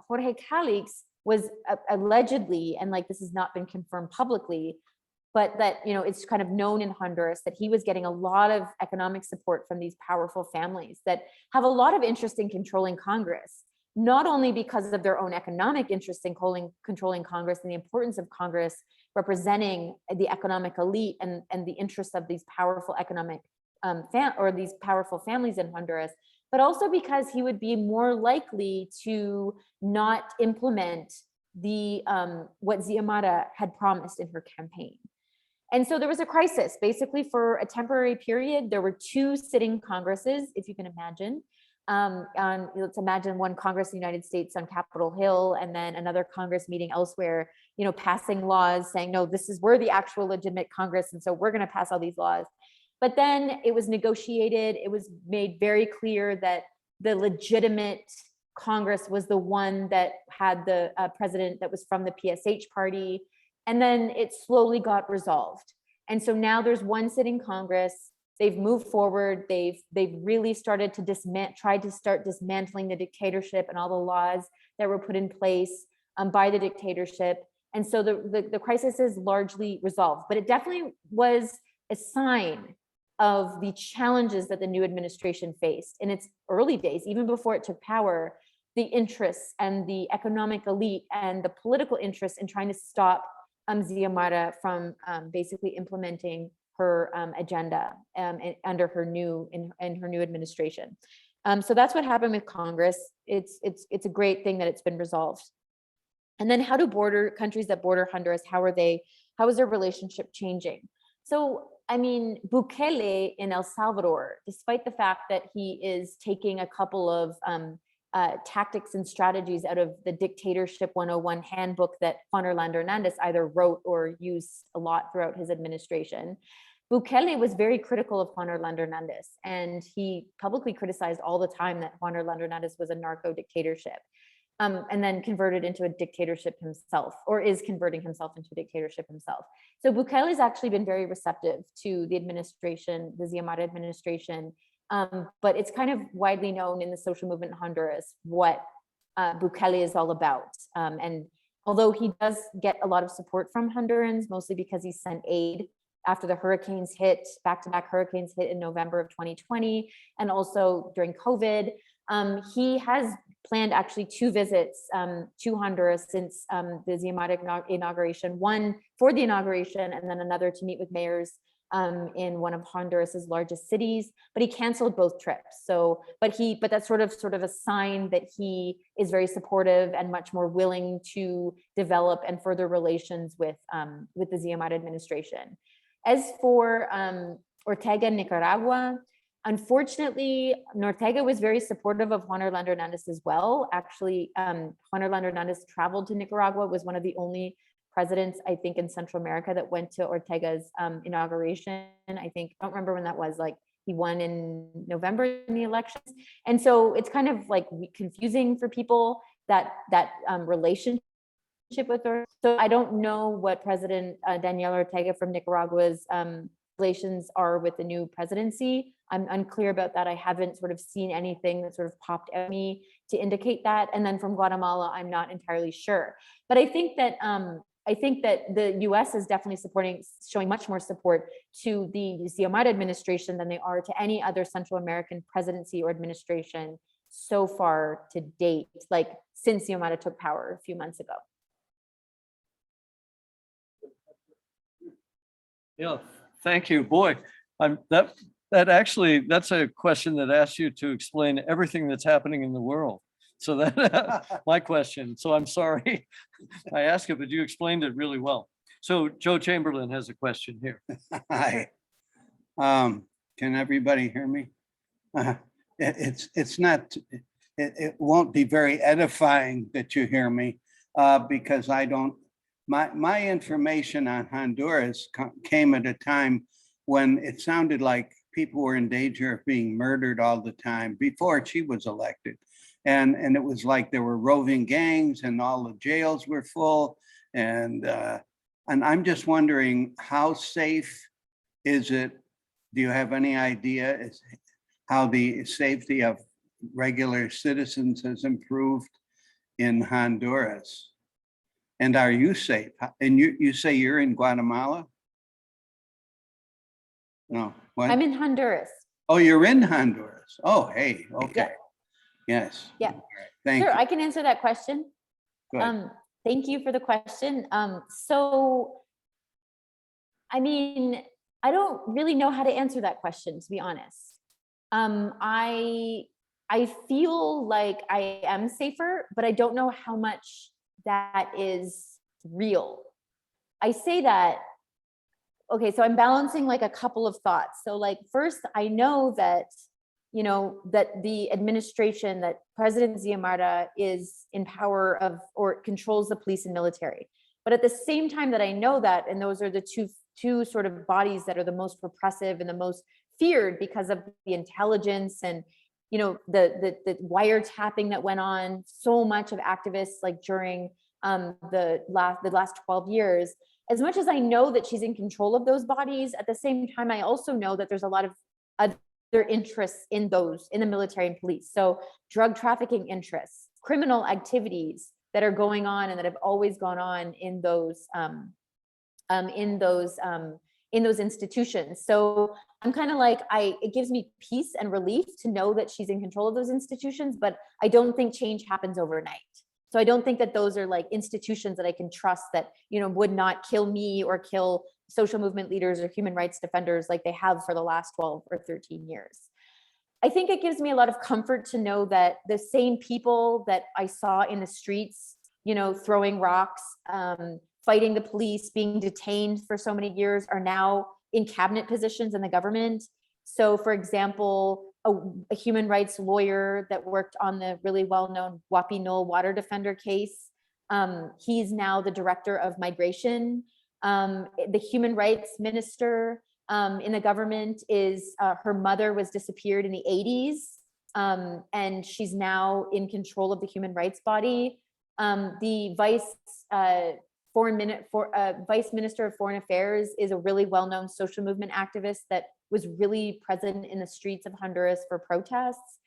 Jorge Calix was allegedly, and like this has not been confirmed publicly, but that, you know, it's kind of known in Honduras that he was getting a lot of economic support from these powerful families that have a lot of interest in controlling Congress, not only because of their own economic interest in controlling Congress and the importance of Congress representing the economic elite and the interests of these powerful economic these powerful families in Honduras, but also because he would be more likely to not implement the what Ziamara had promised in her campaign. And so there was a crisis. Basically, for a temporary period, there were two sitting Congresses, if you can imagine. Let's imagine one Congress in the United States on Capitol Hill, and then another Congress meeting elsewhere, you know, passing laws saying, no, we're the actual legitimate Congress, and so we're going to pass all these laws. But then it was negotiated. It was made very clear that the legitimate Congress was the one that had the president that was from the PSH party. And then it slowly got resolved. And so now there's one sitting Congress. They've moved forward. They've really started to tried to start dismantling the dictatorship and all the laws that were put in place by the dictatorship. And so the crisis is largely resolved, but it definitely was a sign of the challenges that the new administration faced in its early days, even before it took power, the interests and the economic elite and the political interests in trying to stop Ziamara from basically implementing her agenda under her new administration. So that's what happened with Congress. It's a great thing that it's been resolved. And then how do countries that border Honduras, how is their relationship changing? So, I mean, Bukele in El Salvador, despite the fact that he is taking a couple of tactics and strategies out of the Dictatorship 101 handbook that Juan Orlando Hernandez either wrote or used a lot throughout his administration, Bukele was very critical of Juan Orlando Hernandez, and he publicly criticized all the time that Juan Orlando Hernandez was a narco dictatorship. And then converted into a dictatorship himself, or is converting himself into a dictatorship himself. So Bukele has actually been very receptive to the administration, the Ziamara administration, but it's kind of widely known in the social movement in Honduras what Bukele is all about. And although he does get a lot of support from Hondurans, mostly because he sent aid after the hurricanes hit, back-to-back hurricanes hit in November of 2020, and also during COVID, he has planned actually 2 visits to Honduras since the Ziamara inauguration, one for the inauguration and then another to meet with mayors in one of Honduras's largest cities, but he canceled both trips. So, but that's sort of a sign that he is very supportive and much more willing to develop and further relations with the Ziamara administration. As for Ortega in Nicaragua, unfortunately, Ortega was very supportive of Juan Orlando Hernandez as well. Actually, Juan Orlando Hernandez traveled to Nicaragua, was one of the only presidents, I think, in Central America that went to Ortega's inauguration. I don't remember when that was, like he won in November in the elections. And so it's kind of like confusing for people that relationship with her. So I don't know what President Daniel Ortega from Nicaragua's relations are with the new presidency. I'm unclear about that. I haven't sort of seen anything that sort of popped at me to indicate that. And then from Guatemala, I'm not entirely sure. But I think that the U.S. is definitely showing much more support to the Ziamara administration than they are to any other Central American presidency or administration so far to date, like since Xiomara took power a few months ago? Yeah, thank you. Boy, that's a question that asks you to explain everything that's happening in the world. So that my question. So I'm sorry I asked it, but you explained it really well. So Joe Chamberlain has a question here. Hi. Can everybody hear me? It's not, it won't be very edifying that you hear me because I don't, my information on Honduras came at a time when it sounded like people were in danger of being murdered all the time before she was elected. And it was like there were roving gangs and all the jails were full. And I'm just wondering, how safe is it? Do you have any idea how the safety of regular citizens has improved in Honduras? And are you safe? And you say you're in Guatemala? No. What? I'm in Honduras. Oh, you're in Honduras. Oh, hey, okay. Yes. Yeah. All right. Thank Sure, you. I can answer that question. Good. Thank you for the question. So, I mean, I don't really know how to answer that question, to be honest. I feel like I am safer, but I don't know how much that is real. I say that, okay, so I'm balancing like a couple of thoughts. So like, first, I know that, you know, that the administration, that President Xiomara is in power of, or controls the police and military. But at the same time that I know that, and those are the two sort of bodies that are the most repressive and the most feared because of the intelligence and, you know, the wiretapping that went on, so much of activists like during the last 12 years. As much as I know that she's in control of those bodies, at the same time, I also know that there's a lot of other interests in those, in the military and police. So drug trafficking interests, criminal activities that are going on and that have always gone on in those institutions. So I'm kind of like, it gives me peace and relief to know that she's in control of those institutions, but I don't think change happens overnight. So I don't think that those are like institutions that I can trust that, you know, would not kill me or kill social movement leaders or human rights defenders like they have for the last 12 or 13 years. I think it gives me a lot of comfort to know that the same people that I saw in the streets, you know, throwing rocks, fighting the police, being detained for so many years are now in cabinet positions in the government. So for example, a human rights lawyer that worked on the really well-known Wapi Knoll water defender case, he's now the director of migration. The human rights minister in the government is, her mother was disappeared in the 80s, and she's now in control of the human rights body. The Vice Minister of Foreign Affairs is a really well-known social movement activist that was really present in the streets of Honduras for protests.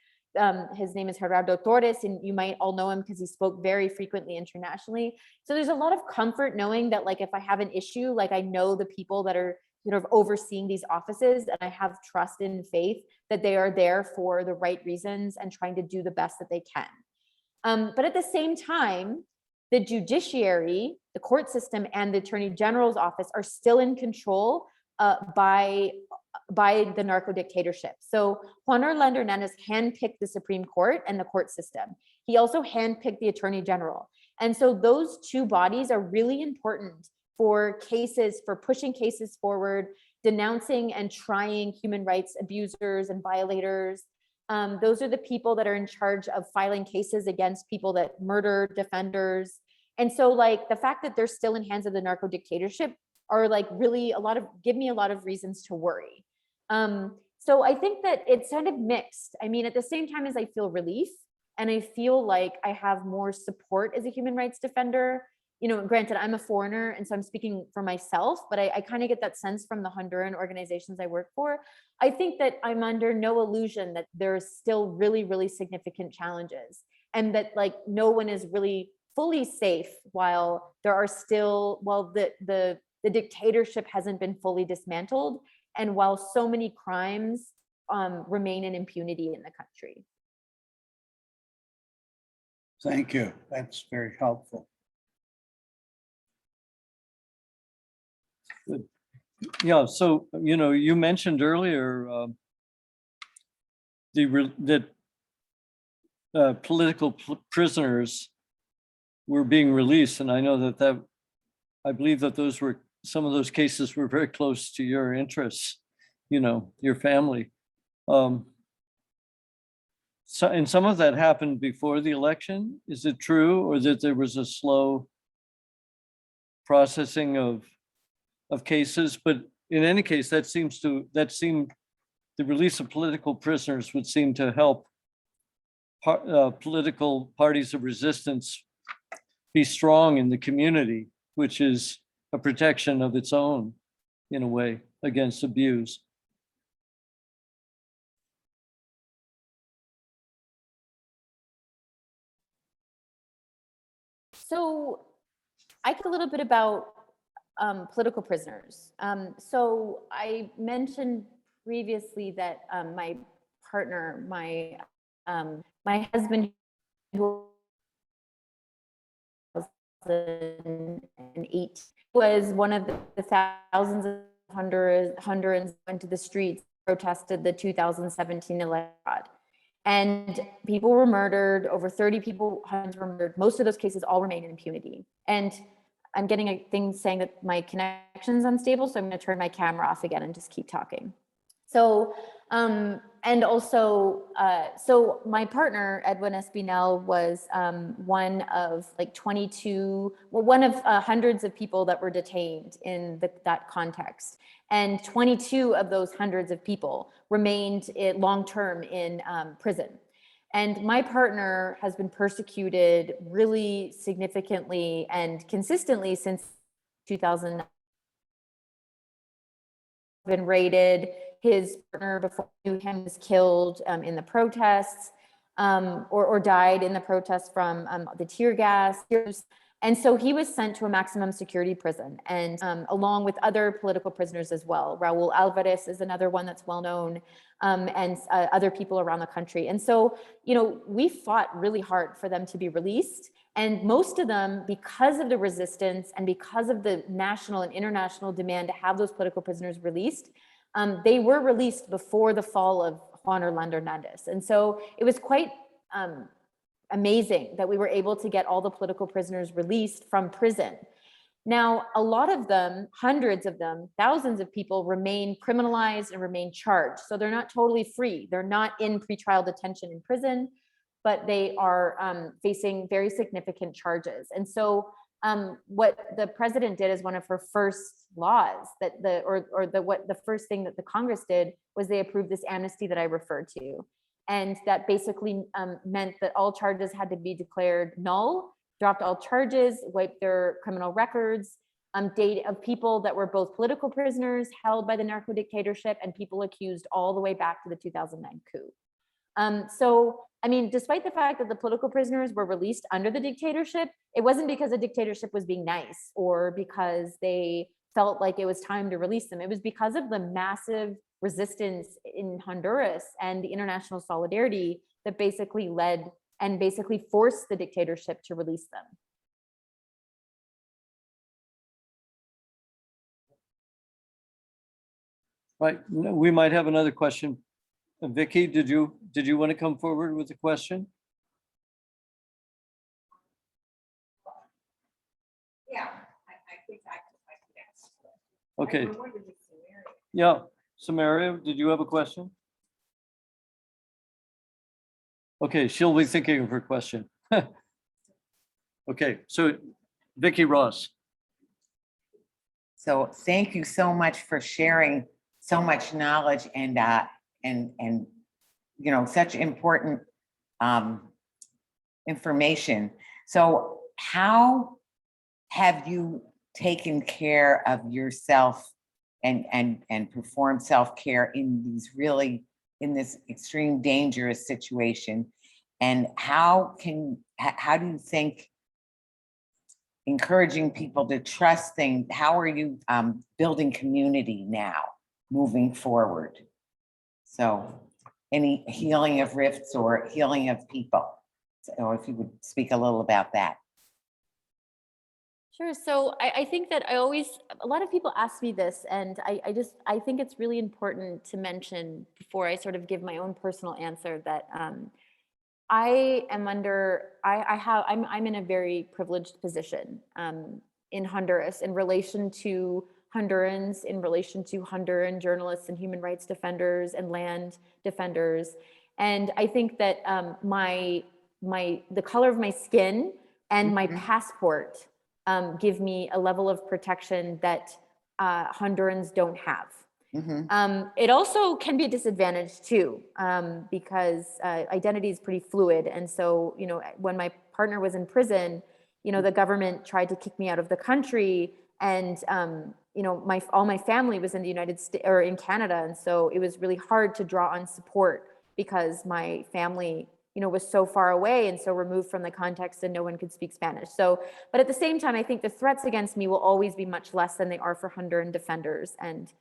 His name is Gerardo Torres, and you might all know him because he spoke very frequently internationally. So there's a lot of comfort knowing that, like, if I have an issue, like I know the people that are sort of overseeing these offices, and I have trust and faith that they are there for the right reasons and trying to do the best that they can. But at the same time, the judiciary, the court system, and the Attorney General's office are still in control by the narco dictatorship. So Juan Orlando Hernandez handpicked the Supreme Court and the court system. He also handpicked the Attorney General. And so those two bodies are really important for cases, for pushing cases forward, denouncing and trying human rights abusers and violators. Those are the people that are in charge of filing cases against people that murder defenders. And so like the fact that they're still in hands of the narco dictatorship are like really give me a lot of reasons to worry. So I think that it's kind of mixed. I mean, at the same time as I feel relief and I feel like I have more support as a human rights defender, you know, granted I'm a foreigner and so I'm speaking for myself, but I kind of get that sense from the Honduran organizations I work for. I think that I'm under no illusion that there's still really, really significant challenges and that like no one is really fully safe while there are still, while the dictatorship hasn't been fully dismantled and while so many crimes remain in impunity in the country. Thank you. That's very helpful. Yeah, so, you mentioned earlier that political prisoners were being released, and I know that I believe that some of those cases were very close to your interests, your family. So, and some of that happened before the election. Is it true, or that there was a slow processing of cases? But in any case, the release of political prisoners would seem to help political parties of resistance be strong in the community, which is a protection of its own, in a way, against abuse. So I talk a little bit about political prisoners. So I mentioned previously that my partner, my husband, who was 2008, was one of the thousands of Hondurans went to the streets, protested the 2017 election. And people were murdered, over 30 people were murdered. Most of those cases all remain in impunity. And I'm getting a thing saying that my connection's unstable, so I'm going to turn my camera off again and just keep talking. So, and also, so my partner, Edwin Espinel, was one of like 22, well, one of hundreds of people that were detained in that context. And 22 of those hundreds of people remained long-term in prison. And my partner has been persecuted really significantly and consistently since 2009. Been raided. His partner before him was killed in the protests or died in the protests from the tear gas. And so he was sent to a maximum security prison, and along with other political prisoners as well. Raul Alvarez is another one that's well known, and other people around the country. And so, we fought really hard for them to be released. And most of them, because of the resistance and because of the national and international demand to have those political prisoners released, they were released before the fall of Juan Orlando Hernandez. And so it was quite amazing that we were able to get all the political prisoners released from prison. Now, a lot of them, hundreds of them, thousands of people remain criminalized and remain charged. So they're not totally free. They're not in pretrial detention in prison, but they are facing very significant charges. And so what the president did as one of her first laws the first thing that the Congress did was they approved this amnesty that I referred to. And that basically meant that all charges had to be declared null, dropped all charges, wiped their criminal records, date of people that were both political prisoners held by the narco dictatorship and people accused all the way back to the 2009 coup. So, I mean, despite the fact that the political prisoners were released under the dictatorship, it wasn't because the dictatorship was being nice or because they felt like it was time to release them. It was because of the massive resistance in Honduras and the international solidarity that basically led and basically forced the dictatorship to release them. Right, we might have another question. Vicky, did you want to come forward with a question? Yeah, I think I could ask. Okay. Yeah, Samaria, did you have a question? Okay, she'll be thinking of her question. Okay, so Vicky Ross. So thank you so much for sharing so much knowledge and such important information. So how have you taken care of yourself and performed self-care in this extreme dangerous situation? And how do you think encouraging people to trust things, how are you building community now moving forward? So any healing of rifts or healing of people? Or if you would speak a little about that. Sure. So I think that a lot of people ask me this, and I think it's really important to mention before I sort of give my own personal answer that I'm in a very privileged position in Honduras in relation to Hondurans, in relation to Honduran journalists and human rights defenders and land defenders. And I think that the color of my skin and my passport give me a level of protection that Hondurans don't have. It also can be a disadvantage too, because identity is pretty fluid. And so, when my partner was in prison, the government tried to kick me out of the country, and all my family was in the United States or in Canada, and so it was really hard to draw on support because my family was so far away and so removed from the context, and no one could speak Spanish. So, but at the same time, I think the threats against me will always be much less than they are for Honduran defenders and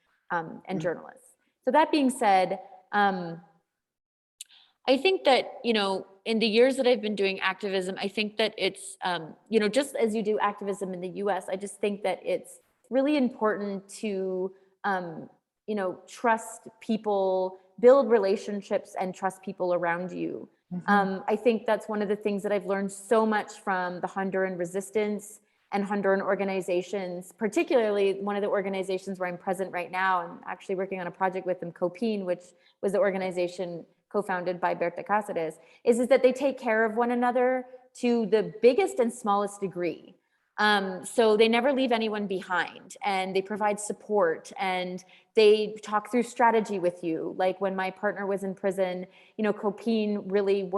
journalists. So that being said, I think that, in the years that I've been doing activism, I think that it's, just as you do activism in the US, I just think that it's really important to, trust people, build relationships and trust people around you. I think that's one of the things that I've learned so much from the Honduran resistance and Honduran organizations, particularly one of the organizations where I'm present right now. I'm actually working on a project with them, COPIN, which was the organization co-founded by Berta Cáceres, is that they take care of one another to the biggest and smallest degree. So they never leave anyone behind, and they provide support, and they talk through strategy with you. Like when my partner was in prison, COPIN really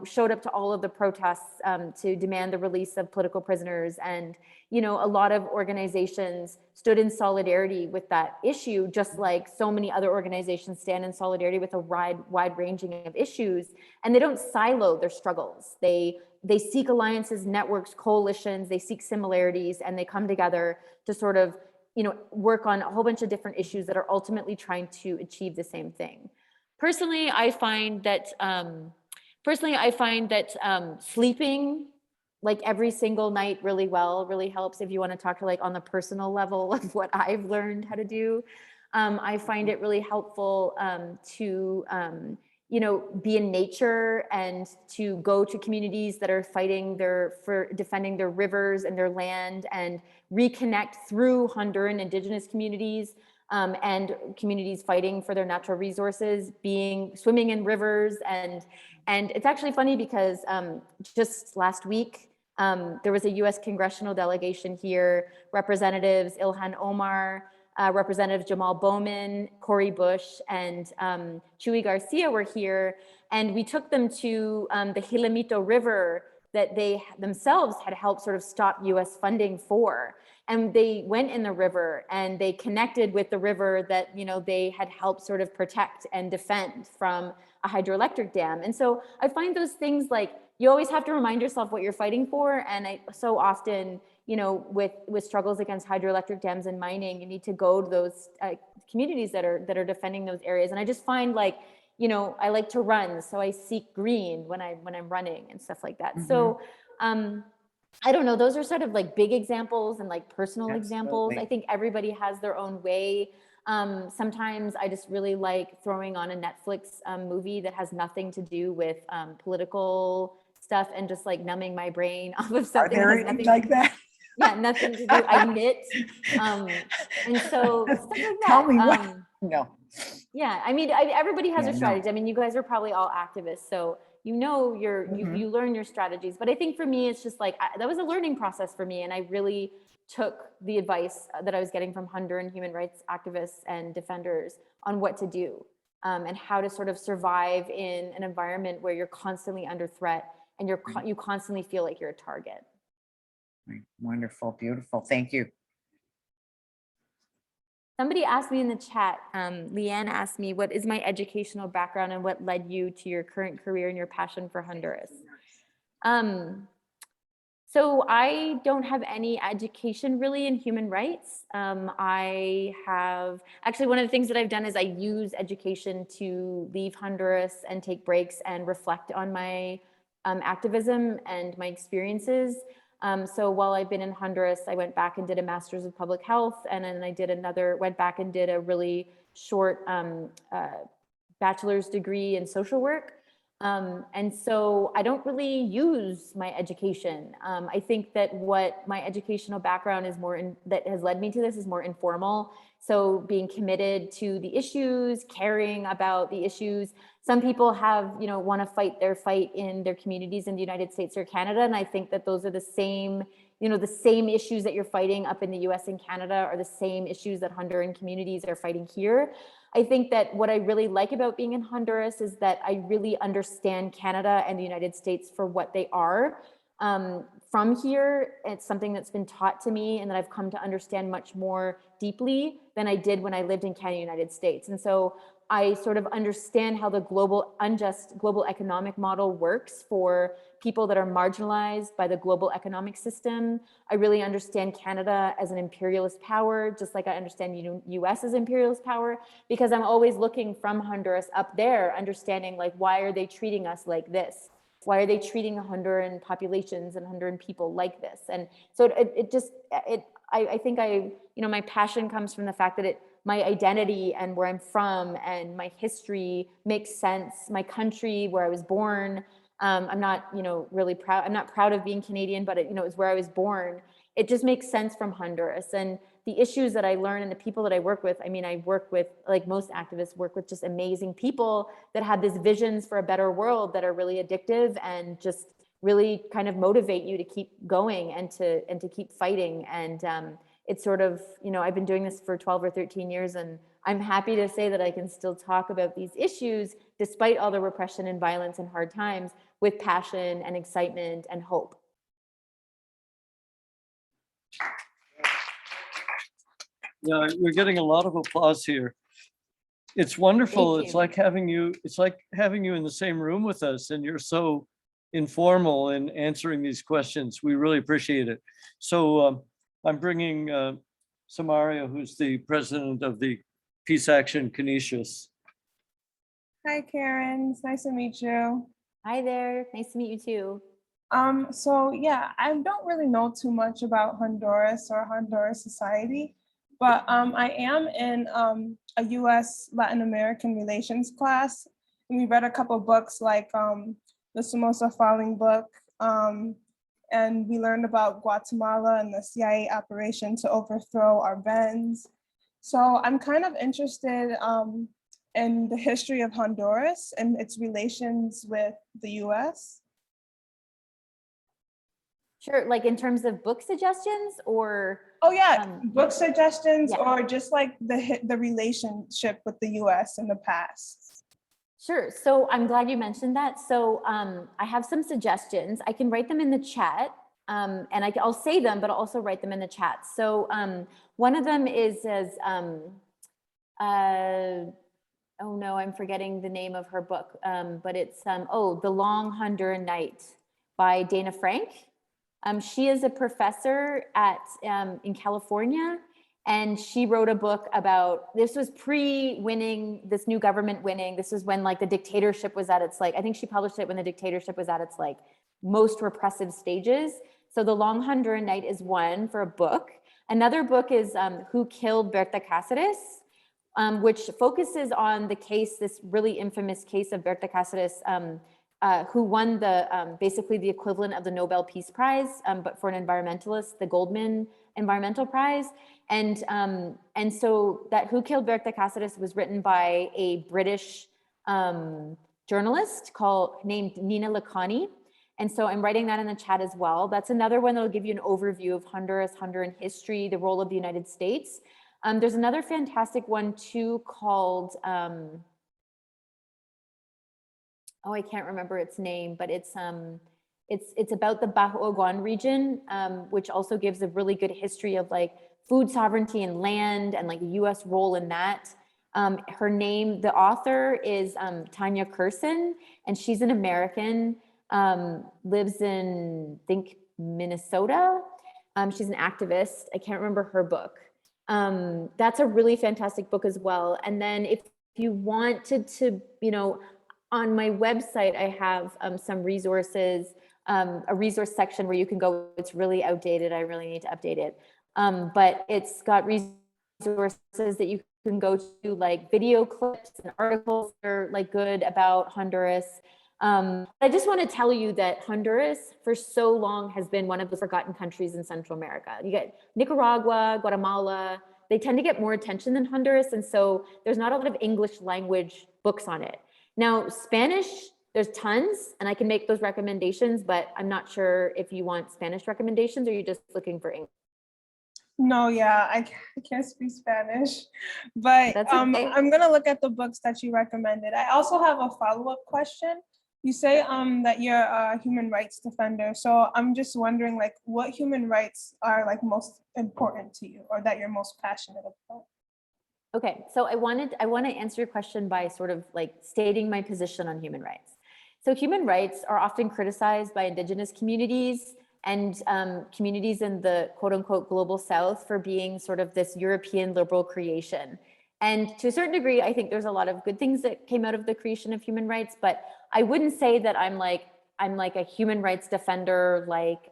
showed up to all of the protests to demand the release of political prisoners. And, a lot of organizations stood in solidarity with that issue, just like so many other organizations stand in solidarity with a wide ranging of issues. And they don't silo their struggles. They seek alliances, networks, coalitions, they seek similarities, and they come together to sort of, work on a whole bunch of different issues that are ultimately trying to achieve the same thing. Personally, I find that sleeping like every single night really helps if you want to talk to on the personal level of what I've learned how to do. I find it really helpful to be in nature and to go to communities that are fighting for defending their rivers and their land, and reconnect through Honduran indigenous communities and communities fighting for their natural resources, swimming in rivers. And it's actually funny because just last week, there was a US congressional delegation here, Representatives Ilhan Omar, Representative Jamal Bowman, Cori Bush, and Chuy Garcia were here, and we took them to the Jilimito River that they themselves had helped sort of stop US funding for. And they went in the river and they connected with the river that they had helped sort of protect and defend from a hydroelectric dam. And so I find those things you always have to remind yourself what you're fighting for. And so often, with struggles against hydroelectric dams and mining, you need to go to those communities that are defending those areas. And I just find I like to run, so I seek green when I'm running and stuff like that. So I don't know, those are sort of big examples and personal examples. I think everybody has their own way. Sometimes I just really like throwing on a Netflix movie that has nothing to do with political stuff and just numbing my brain off of something. Are there that has anything nothing like that? Yeah, nothing to do. I knit. And so stuff like that. Tell me what. No. Yeah, I mean, everybody has Yeah, a no. strategy. I mean, you guys are probably all activists, so you learn your strategies. But I think for me, it's just that was a learning process for me, and I really took the advice that I was getting from Honduran human rights activists and defenders on what to do and how to sort of survive in an environment where you're constantly under threat and you constantly feel like you're a target. Wonderful, beautiful. Thank you. Somebody asked me in the chat, Leanne asked me, what is my educational background and what led you to your current career and your passion for Honduras? So I don't have any education really in human rights. I have, actually one of the things that I've done is I use education to leave Honduras and take breaks and reflect on my activism and my experiences. So while I've been in Honduras, I went back and did a master's of public health, and then I did went back and did a really short bachelor's degree in social work. And so I don't really use my education. I think that what my educational background is that has led me to this is more informal. So being committed to the issues, caring about the issues. Some people want to fight their fight in their communities in the United States or Canada. And I think that those are the same issues that you're fighting up in the US and Canada are the same issues that Honduran communities are fighting here. I think that what I really like about being in Honduras is that I really understand Canada and the United States for what they are. From here, it's something that's been taught to me and that I've come to understand much more deeply than I did when I lived in Canada, United States. And so I sort of understand how the unjust global economic model works for people that are marginalized by the global economic system. I really understand Canada as an imperialist power, just like I understand US as imperialist power, because I'm always looking from Honduras up there, understanding like, why are they treating us like this? Why are they treating Honduran populations and Honduran people like this? And so I think my passion comes from the fact that my identity and where I'm from and my history makes sense. My country, where I was born, I'm not, really proud. I'm not proud of being Canadian, but it's where I was born. It just makes sense from Honduras. And the issues that I learn and the people that I work with, I work with, like most activists, work with just amazing people that have these visions for a better world that are really addictive and just really kind of motivate you to keep going and to keep fighting. And it's sort of, I've been doing this for 12 or 13 years, and I'm happy to say that I can still talk about these issues despite all the repression and violence and hard times with passion and excitement and hope. Yeah, we're getting a lot of applause here. It's wonderful. Thank It's you. like having you in the same room with us, and you're so informal in answering these questions. We really appreciate it. So I'm bringing Samaria, who's the president of the Peace Action Canisius. Hi, Karen. It's nice to meet you. Hi there. Nice to meet you too. So yeah, I don't really know too much about Honduras or Honduras society, but I am in a US Latin American relations class, and we read a couple books like the Somoza Falling book, and we learned about Guatemala and the CIA operation to overthrow our Benz. So I'm kind of interested in the history of Honduras and its relations with the US. Sure, like in terms of book suggestions or? Oh yeah, book suggestions yeah. or just like the relationship with the US in the past. Sure, so I'm glad you mentioned that. So I have some suggestions. I can write them in the chat and I'll say them, but I'll also write them in the chat. So one of them is oh no, I'm forgetting the name of her book, but it's, The Long Honduran Night by Dana Frank. She is a professor in California, and she wrote a book about, this was pre-winning, this new government winning. This is when like the dictatorship was at its I think she published it when the dictatorship was at its most repressive stages. So The Long Honduran Night is one for a book. Another book is Who Killed Berta Cáceres? Which focuses on the case, this really infamous case of Berta Cáceres, who won basically the equivalent of the Nobel Peace Prize, but for an environmentalist, the Goldman Environmental Prize. And so that Who Killed Berta Cáceres was written by a British journalist named Nina Lakhani. And so I'm writing that in the chat as well. That's another one that'll give you an overview of Honduras, Honduran history, the role of the United States. There's another fantastic one too called, I can't remember its name, but it's about the Bajo Oguan region, which also gives a really good history of food sovereignty and land and the US role in that. Her name, the author is Tanya Kurson, and she's an American, lives in, I think, Minnesota. She's an activist. I can't remember her book. That's a really fantastic book as well. And then if you wanted to, on my website, I have some resources, a resource section where you can go. It's really outdated. I really need to update it. But it's got resources that you can go to, like video clips and articles that are like good about Honduras. I just want to tell you that Honduras for so long has been one of the forgotten countries in Central America. You get Nicaragua, Guatemala, they tend to get more attention than Honduras. And so there's not a lot of English language books on it. Now, Spanish, there's tons, and I can make those recommendations, but I'm not sure if you want Spanish recommendations or you're just looking for English. No, yeah, I can't speak Spanish, but That's okay. I'm gonna look at the books that you recommended. I also have a follow-up question. You say that you're a human rights defender, so I'm just wondering, like, what human rights are like most important to you, or that you're most passionate about? Okay, so I want to answer your question by sort of like stating my position on human rights. So human rights are often criticized by Indigenous communities and communities in the quote unquote global South for being sort of this European liberal creation. And to a certain degree, I think there's a lot of good things that came out of the creation of human rights, but I wouldn't say that I'm like a human rights defender, like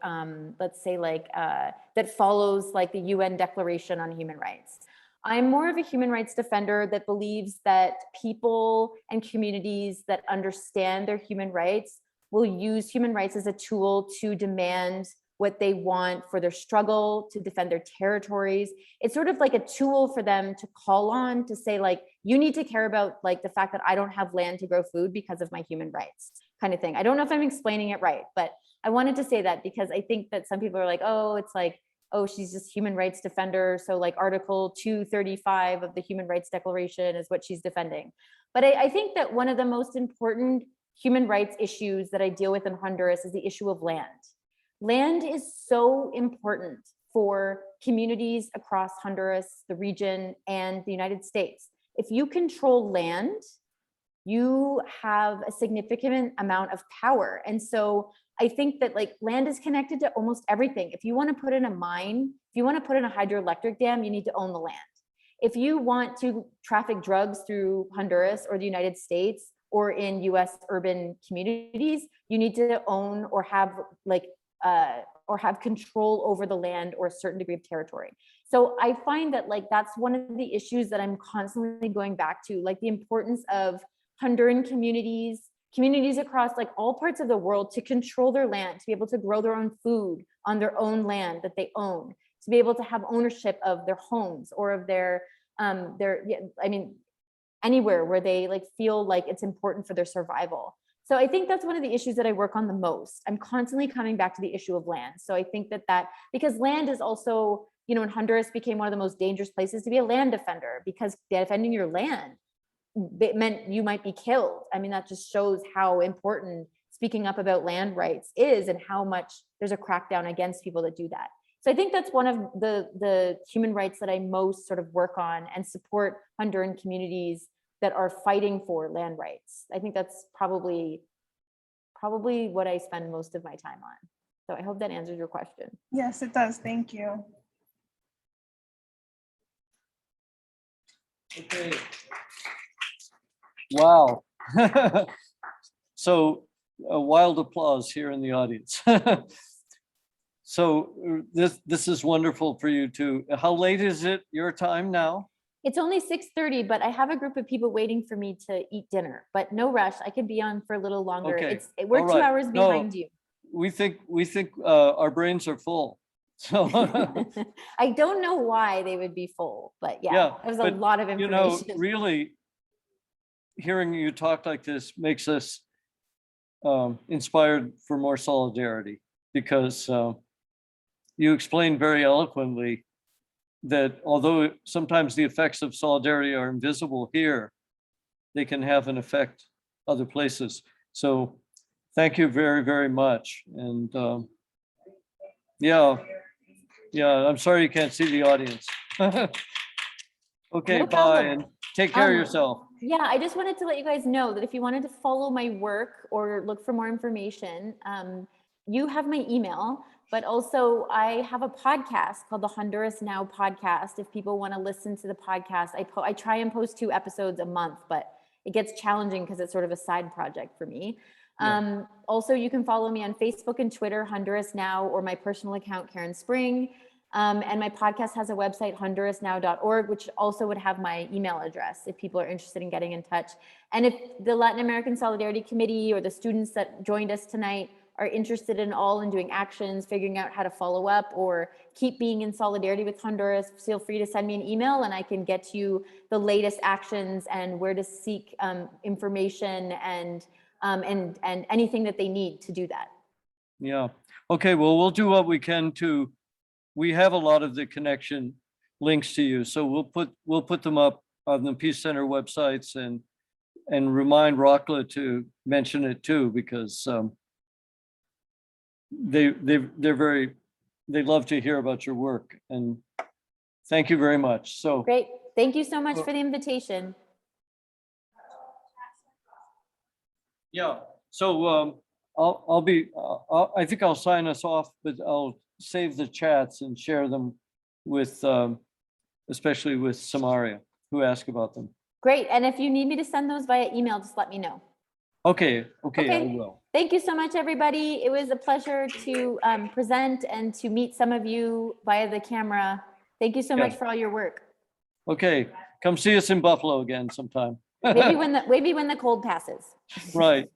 let's say like that follows like the UN Declaration on Human Rights. I'm more of a human rights defender that believes that people and communities that understand their human rights will use human rights as a tool to demand what they want for their struggle, to defend their territories. It's sort of like a tool for them to call on to say, like, you need to care about like the fact that I don't have land to grow food because of my human rights kind of thing. I don't know if I'm explaining it right, but I wanted to say that because I think that some people are like, oh, it's like, oh, she's just human rights defender. So like Article 235 of the Human Rights Declaration is what she's defending. But I think that one of the most important human rights issues that I deal with in Honduras is the issue of land. Land is so important for communities across Honduras, the region, and the United States. If you control land, you have a significant amount of power. And so I think that like land is connected to almost everything. If you want to put in a mine, if you want to put in a hydroelectric dam, you need to own the land. If you want to traffic drugs through Honduras or the United States or in US urban communities, you need to own or have like or have control over the land or a certain degree of territory. So I find that like that's one of the issues that I'm constantly going back to, like the importance of Honduran communities across like all parts of the world to control their land, to be able to grow their own food on their own land that they own, to be able to have ownership of their homes or of their I mean, anywhere where they like feel like it's important for their survival. So I think that's one of the issues that I work on the most. I'm constantly coming back to the issue of land. So I think that because land is also, you know, in Honduras became one of the most dangerous places to be a land defender, because defending your land, it meant you might be killed. I mean, that just shows how important speaking up about land rights is and how much there's a crackdown against people that do that. So I think that's one of the human rights that I most sort of work on and support Honduran communities that are fighting for land rights. I think that's probably what I spend most of my time on. So I hope that answers your question. Yes, it does. Thank you. Okay. Wow. So a wild applause here in the audience. So this is wonderful for you too. How late is it your time now? It's only 6:30, but I have a group of people waiting for me to eat dinner, but no rush. I could be on for a little longer. Okay. We're All 2 right. hours No, behind you. We think our brains are full. So I don't know why they would be full, but yeah, yeah, there's but, a lot of you know, information. really hearing you talk like this makes us inspired for more solidarity, because you explained very eloquently that although sometimes the effects of solidarity are invisible here, they can have an effect other places. So thank you very, very much. And yeah, I'm sorry you can't see the audience. Okay, No bye, problem. and take care of yourself. Yeah, I just wanted to let you guys know that if you wanted to follow my work or look for more information, you have my email, but also I have a podcast called the Honduras Now podcast. If people want to listen to the podcast, I try and post 2 episodes a month, but it gets challenging because it's sort of a side project for me. Yeah. Also, you can follow me on Facebook and Twitter, Honduras Now, or my personal account, Karen Spring. And my podcast has a website, hondurasnow.org, which also would have my email address if people are interested in getting in touch. And if the Latin American Solidarity Committee or the students that joined us tonight are interested in doing actions, figuring out how to follow up or keep being in solidarity with Honduras, feel free to send me an email and I can get you the latest actions and where to seek information and anything that they need to do that. Yeah. Okay. Well, we'll do what we can to. We have a lot of the connection links to you, so we'll put them up on the Peace Center websites and remind Rockla to mention it too, because they love to hear about your work, and thank you very much. So great. Thank you so much for the invitation. yeah. So I think I'll sign us off, but I'll save the chats and share them with, especially with Samaria, who asked about them. Great. And if you need me to send those via email, just let me know. Okay. I will. Thank you so much, everybody. It was a pleasure to present and to meet some of you via the camera. Thank you so much for all your work. Okay. Come see us in Buffalo again sometime. Maybe when the cold passes. Right.